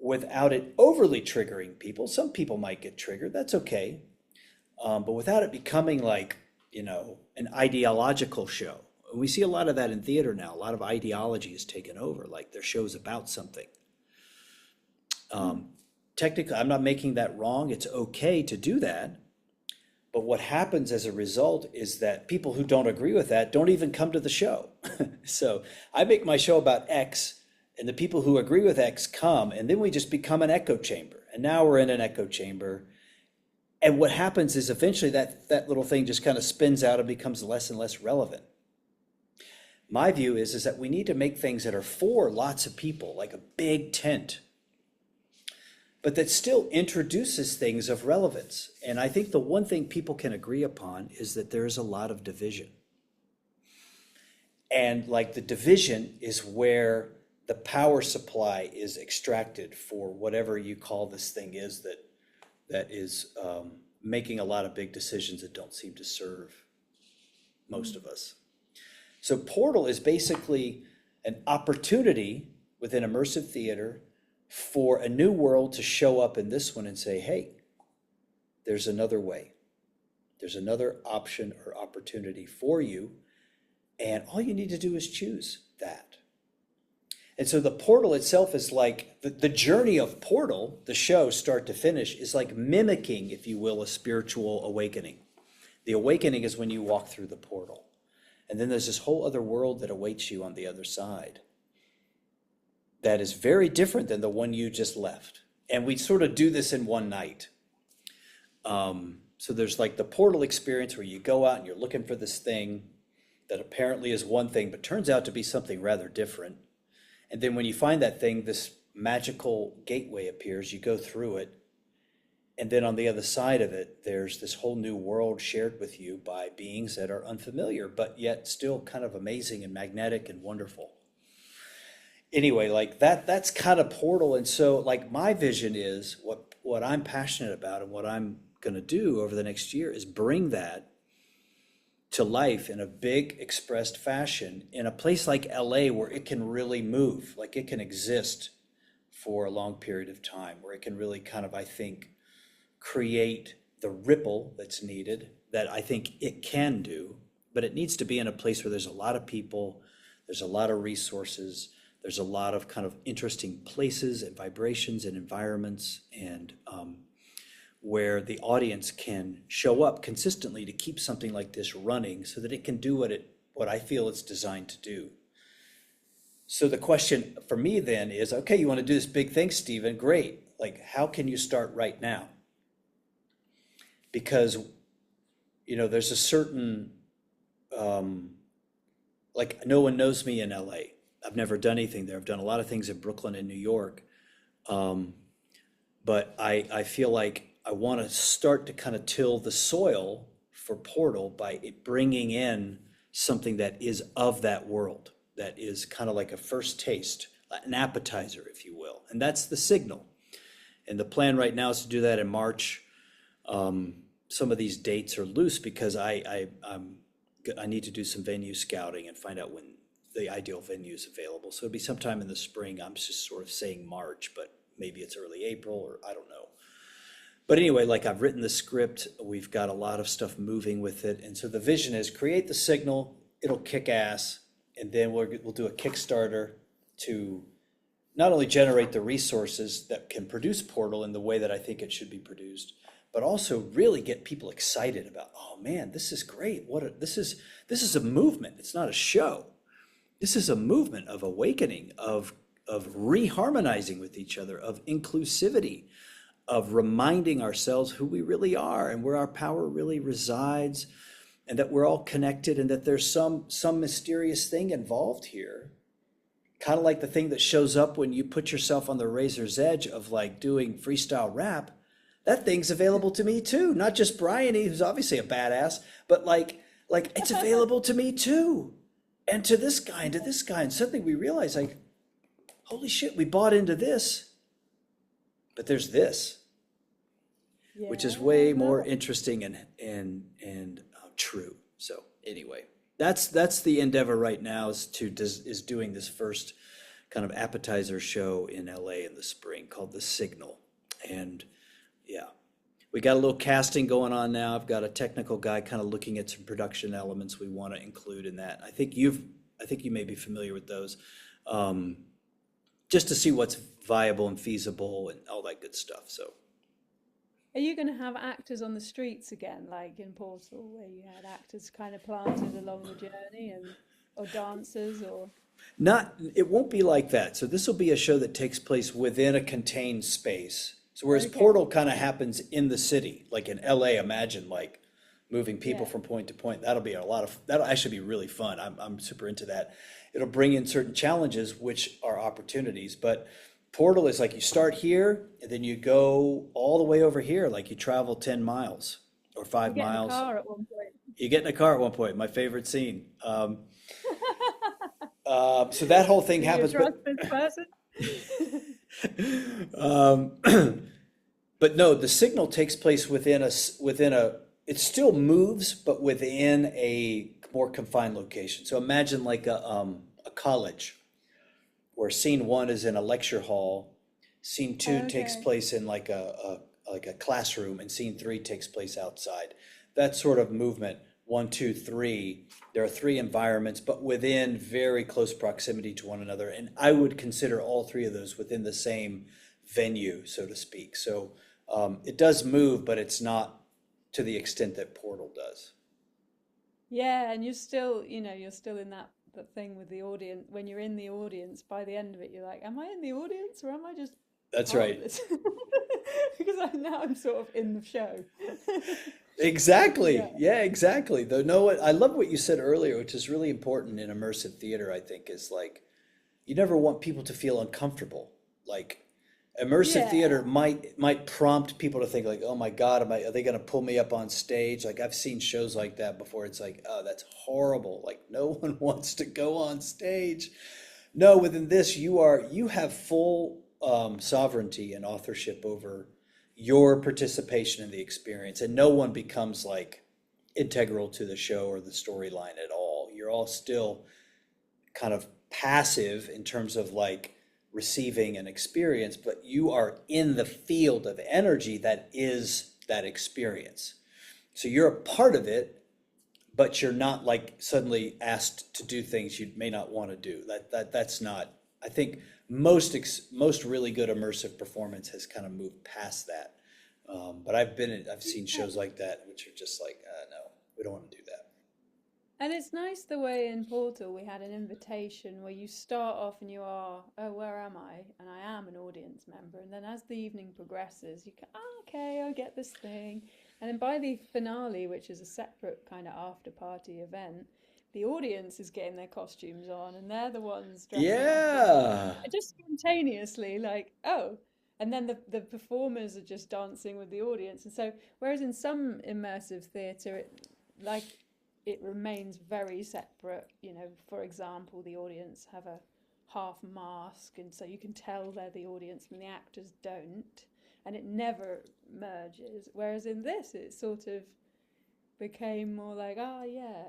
without it overly triggering people. Some people might get triggered, that's okay. But without it becoming like, an ideological show. We see a lot of that in theater now. A lot of ideology is taken over, like their show's about something. Technically, I'm not making that wrong. It's okay to do that. But what happens as a result is that people who don't agree with that don't even come to the show. So I make my show about X, and the people who agree with X come, and then we just become an echo chamber. And now we're in an echo chamber. And what happens is eventually that little thing just kind of spins out and becomes less and less relevant. My view is that we need to make things that are for lots of people, like a big tent, but that still introduces things of relevance. And I think the one thing people can agree upon is that there is a lot of division. And like the division is where the power supply is extracted for whatever you call this thing is that is making a lot of big decisions that don't seem to serve most of us. So Portal is basically an opportunity within immersive theater for a new world to show up in this one and say, hey, there's another way. There's another option or opportunity for you. And all you need to do is choose that. And so the portal itself is like the journey of Portal, the show, start to finish, is like mimicking, if you will, a spiritual awakening. The awakening is when you walk through the portal. And then there's this whole other world that awaits you on the other side that is very different than the one you just left. And we sort of do this in one night. So there's like the portal experience where you go out and you're looking for this thing that apparently is one thing, but turns out to be something rather different. And then when you find that thing, this magical gateway appears, you go through it. And then on the other side of it, there's this whole new world shared with you by beings that are unfamiliar, but yet still kind of amazing and magnetic and wonderful. Anyway, like that's kind of Portal. And so like my vision is what I'm passionate about and what I'm going to do over the next year is bring that to life in a big expressed fashion in a place like LA where it can really move, like it can exist for a long period of time, where it can really kind of, I think, create the ripple that's needed, that I think it can do, but it needs to be in a place where there's a lot of people, there's a lot of resources, there's a lot of kind of interesting places and vibrations and environments, and where the audience can show up consistently to keep something like this running so that it can do what I feel it's designed to do. So the question for me then is, okay, you want to do this big thing, Stephen, great. Like, how can you start right now? Because, there's a certain, like no one knows me in LA. I've never done anything there. I've done a lot of things in Brooklyn and New York. But I feel like I want to start to kind of till the soil for Portal by bringing in something that is of that world, that is kind of like a first taste, an appetizer, if you will. And that's the signal. And the plan right now is to do that in March. Some of these dates are loose because I need to do some venue scouting and find out when the ideal venue is available. So it'll be sometime in the spring. I'm just sort of saying March, but maybe it's early April, or I don't know. But anyway, like I've written the script, we've got a lot of stuff moving with it. And so the vision is create the signal, it'll kick ass, and then we'll do a Kickstarter to not only generate the resources that can produce Portal in the way that I think it should be produced, but also really get people excited about, oh man, this is great. This is a movement. It's not a show. This is a movement of awakening, of reharmonizing with each other, of inclusivity, of reminding ourselves who we really are and where our power really resides, and that we're all connected, and that there's some mysterious thing involved here. Kind of like the thing that shows up when you put yourself on the razor's edge of like doing freestyle rap. That thing's available to me too. Not just Bryony, who's obviously a badass, but like it's available to me too. And to this guy and to this guy. And suddenly we realize, like, holy shit, we bought into this. But there's this, which is way more interesting and true. So anyway, that's the endeavor right now, is doing this first kind of appetizer show in LA in the spring called The Signal. And yeah, we got a little casting going on now. I've got a technical guy kind of looking at some production elements we want to include in that. I think you may be familiar with those, just to see what's viable and feasible and all that good stuff. So, are you going to have actors on the streets again, like in Portal, where you had actors kind of planted along the journey, or dancers, or? Not, it won't be like that. So this will be a show that takes place within a contained space. So whereas Portal kind of happens in the city, like in LA, imagine like moving people from point to point. That'll actually be really fun. I'm super into that. It'll bring in certain challenges, which are opportunities. But Portal is like you start here and then you go all the way over here, like you travel 10 miles or 5 miles. You get in a car at one point. You get in a car at one point, my favorite scene. So that whole thing happens. You trust this person? But no, the signal takes place within it still moves, but within a more confined location. So imagine like a college where scene 1 is in a lecture hall, scene 2 takes place in like a classroom, and scene 3 takes place outside. That sort of movement one, two, three. There are three environments, but within very close proximity to one another. And I would consider all three of those within the same venue, so to speak. So it does move, but it's not to the extent that Portal does. Yeah, and you're still, you're still in that thing with the audience. When you're in the audience, by the end of it, you're like, am I in the audience or am I just That's part of right. this? Because now I'm sort of in the show. Exactly. Yeah. Yeah, exactly. Though, no, I love what you said earlier, which is really important in immersive theater, I think, is like you never want people to feel uncomfortable. Like immersive Yeah. theater might prompt people to think like, oh my God, are they going to pull me up on stage? Like I've seen shows like that before. It's like, oh, that's horrible. Like no one wants to go on stage. No, within this, you have full sovereignty and authorship over your participation in the experience, and no one becomes like integral to the show or the storyline at all. You're all still kind of passive in terms of like receiving an experience, but you are in the field of energy that is that experience. So you're a part of it, but you're not like suddenly asked to do things you may not want to do. That's not. I think most really good immersive performance has kind of moved past that. But I've seen shows like that which are just like, no, we don't want to do that. And it's nice the way in Portal we had an invitation where you start off and you are, oh, where am I? And I am an audience member. And then as the evening progresses, you go, oh, okay, I get this thing. And then by the finale, which is a separate kind of after party event, the audience is getting their costumes on and they're the ones dressing up and Yeah. just spontaneously like, oh. And then the performers are just dancing with the audience. And so, whereas in some immersive theatre, like it remains very separate. For example, the audience have a half mask, and so you can tell they're the audience and the actors don't, and it never merges. Whereas in this, it sort of became more like, oh yeah,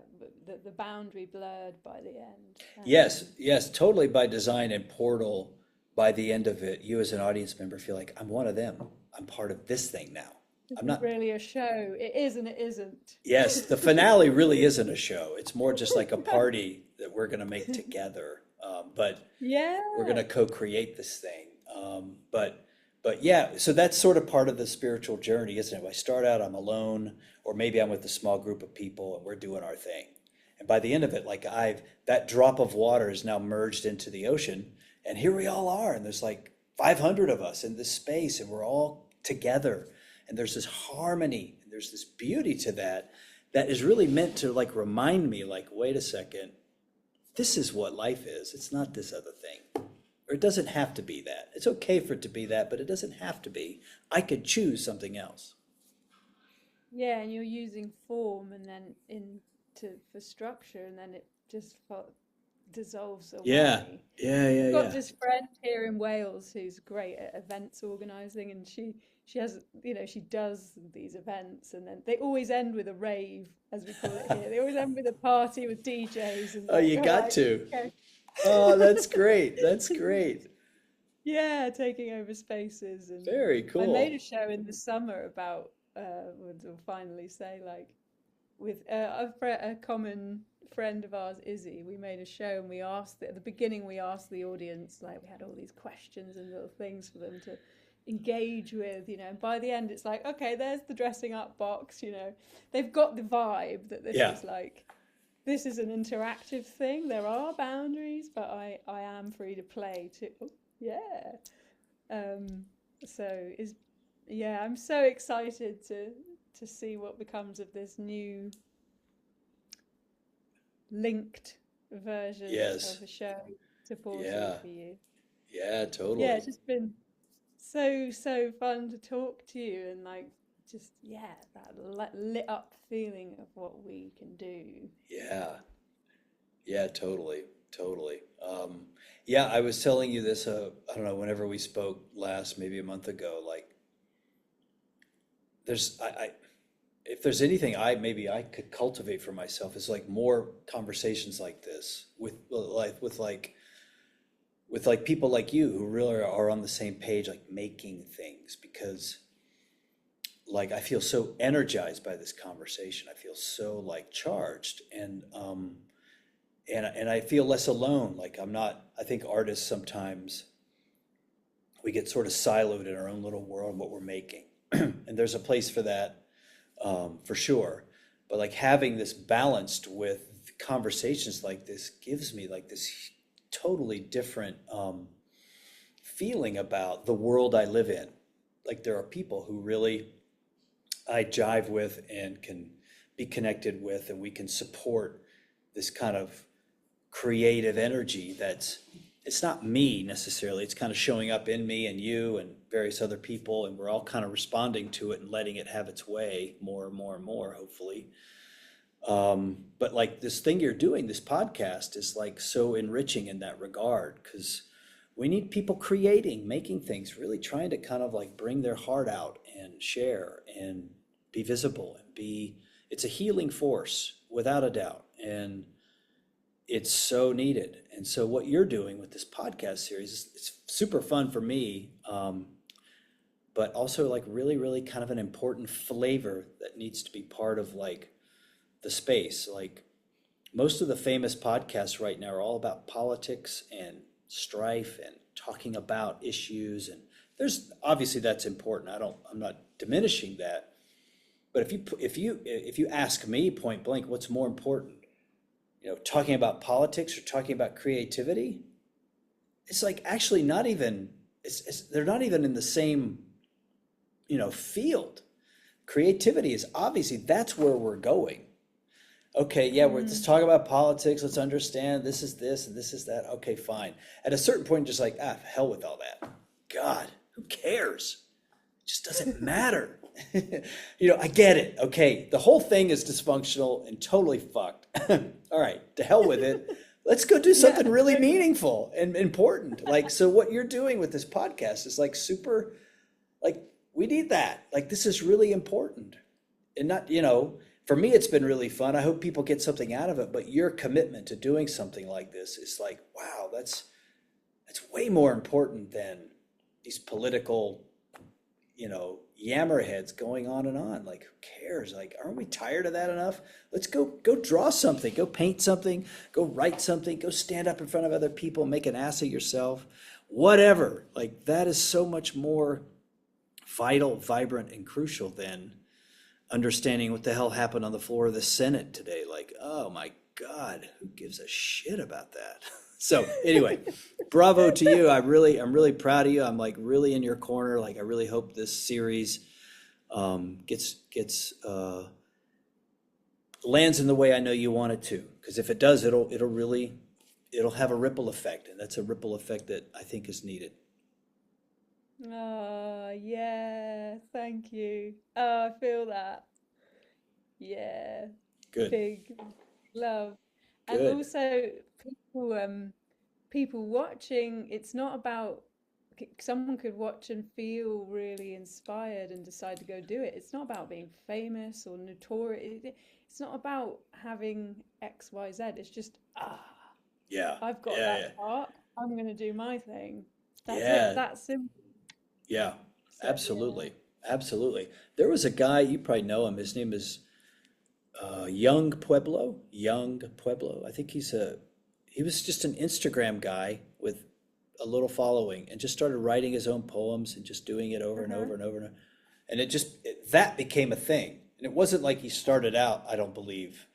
the boundary blurred by the end. Yes, yes, totally by design and Portal, by the end of it, you as an audience member feel like I'm one of them. I'm part of this thing now. This I'm is not, really a show. It is and it isn't. yes, the finale really isn't a show. It's more just like a party that we're going to make together. But we're going Yeah. to co-create this thing. But yeah, so that's sort of part of the spiritual journey, isn't it? I start out, I'm alone, or maybe I'm with a small group of people and we're doing our thing. And by the end of it, like that drop of water is now merged into the ocean, and here we all are, and there's like 500 of us in this space, and we're all together, and there's this harmony, and there's this beauty to that that is really meant to like remind me, like, wait a second, this is what life is. It's not this other thing. Or it doesn't have to be that. It's okay for it to be that, but it doesn't have to be. I could choose something else. Yeah, and you're using form and then for structure, and then it just dissolves Yeah, away. yeah, yeah, I've got yeah. this friend here in Wales who's great at events organizing, and she has, she does these events, and then they always end with a rave, as we call it here. They always end with a party with DJs, and Oh, like you you're got like, to. okay. Oh, that's great. That's great. Yeah, taking over spaces. And Very I made a cool. show in the summer about, we'll finally say, like, with a common friend of ours, Izzy. We made a show and we asked, at the beginning, we asked the audience, like, we had all these questions and little things for them to engage with, and by the end, it's like, okay, there's the dressing up box, they've got the vibe that Yeah. this is an interactive thing. There are boundaries, but I am free to play too. Oh, yeah. Um, so is Yeah, I'm so excited to see what becomes of this new linked version of Yes. the show to Portal Yeah. for you. Yeah, Yeah, totally. it's just been so fun to talk to you, and like just yeah, that lit up feeling of what we can do. Yeah. Yeah, totally. Totally. Yeah, I was telling you this, I don't know, whenever we spoke last, maybe a month ago, like I if there's anything maybe I could cultivate for myself is like more conversations like this with people like you who really are on the same page, like making things, because like I feel so energized by this conversation. I feel so like charged, and I feel less alone. Like I'm not. I think artists sometimes we get sort of siloed in our own little world, what we're making, and there's a place for that, for sure. But like having this balanced with conversations like this gives me like this totally different feeling about the world I live in. Like there are people who really I jive with and can be connected with, and we can support this kind of creative energy that's it's not me necessarily, it's kind of showing up in me and you and various other people, and we're all kind of responding to it and letting it have its way more and more and more, hopefully. But like this thing you're doing, this podcast is like so enriching in that regard, because we need people creating, making things, really trying to kind of like bring their heart out and share and be visible and be, it's a healing force without a doubt. And it's so needed. And so what you're doing with this podcast series, it's super fun for me, but also like really, really kind of an important flavor that needs to be part of like the space. Like most of the famous podcasts right now are all about politics and strife and talking about issues. And there's obviously that's important. I'm not diminishing that. But if you ask me point blank, what's more important? Talking about politics or talking about creativity, it's like actually not even, they're not even in the same, field. Creativity is obviously, that's where we're going. Okay, yeah, let's talk about politics. Let's understand this is this and this is that. Okay, fine. At a certain point, just like, hell with all that. God, who cares? It just doesn't matter. I get it. Okay, the whole thing is dysfunctional and totally fucked. All right, to hell with it. Let's go do something really meaningful and important. Like, so what you're doing with this podcast is like super, like, we need that. Like, this is really important. And not, for me, it's been really fun. I hope people get something out of it. But your commitment to doing something like this is like, wow, that's way more important than these political, yammerheads going on and on. Like, who cares? Like, aren't we tired of that enough? Let's go draw something, go paint something, go write something, go stand up in front of other people, make an ass of yourself, whatever. Like, that is so much more vital, vibrant, and crucial than understanding what the hell happened on the floor of the Senate today. Like, oh my God, who gives a shit about that? So anyway, bravo to you. I'm really proud of you. I'm like really in your corner. Like I really hope this series gets lands in the way I know you want it to. Because if it does, it'll have a ripple effect, and that's a ripple effect that I think is needed. Oh, yeah, thank you. Oh, I feel that. Yeah, Good. big love. And Good. also people watching, it's not about someone could watch and feel really inspired and decide to go do it. It's not about being famous or notorious. It's not about having XYZ. It's just Yeah. I've got Yeah. that part. I'm going to do my thing. That's Yeah. it. That's simple. Yeah. So, Absolutely. Absolutely. There was a guy, you probably know him. His name is Young Pueblo. Young Pueblo. I think he was just an Instagram guy with a little following and just started writing his own poems and just doing it over and over and over and over. And that became a thing. And it wasn't like he started out, I don't believe,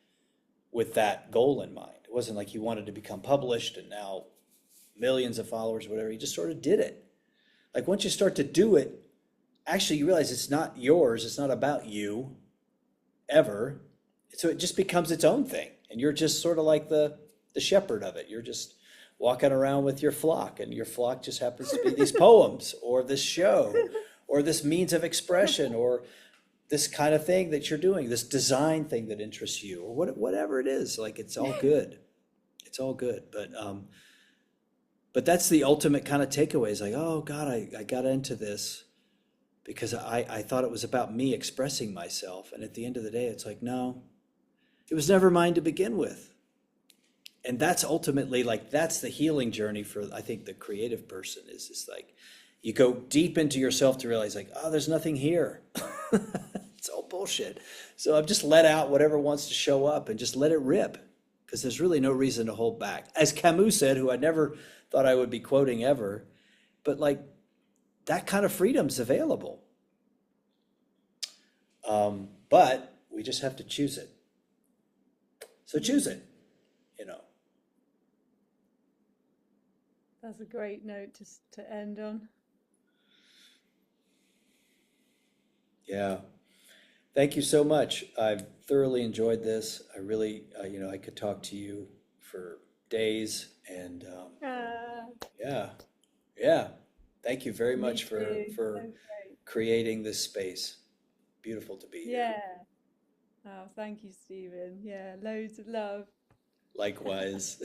with that goal in mind. It wasn't like he wanted to become published and now millions of followers or whatever. He just sort of did it. Like once you start to do it, actually you realize it's not yours. It's not about you ever. So it just becomes its own thing. And you're just sort of like the shepherd of it. You're just walking around with your flock, and your flock just happens to be these poems or this show or this means of expression or this kind of thing that you're doing, this design thing that interests you or whatever it is. Like it's all good. It's all good. But that's the ultimate kind of takeaway is like, oh God, I got into this because I thought it was about me expressing myself. And at the end of the day, it's like, no, it was never mine to begin with. And that's ultimately like, that's the healing journey for, I think, the creative person is like, you go deep into yourself to realize like, oh, there's nothing here. It's all bullshit. So I've just let out whatever wants to show up and just let it rip because there's really no reason to hold back. As Camus said, who I never thought I would be quoting ever, but like that kind of freedom's available. But we just have to choose it. So choose it, you know. That's a great note to end on. Yeah. Thank you so much. I've thoroughly enjoyed this. I really, I could talk to you for days and Ah, yeah, yeah. Thank you very me much too. So for great. creating this space. Beautiful to be here. Yeah. Oh, thank you, Stephen. Yeah, loads of love. Likewise.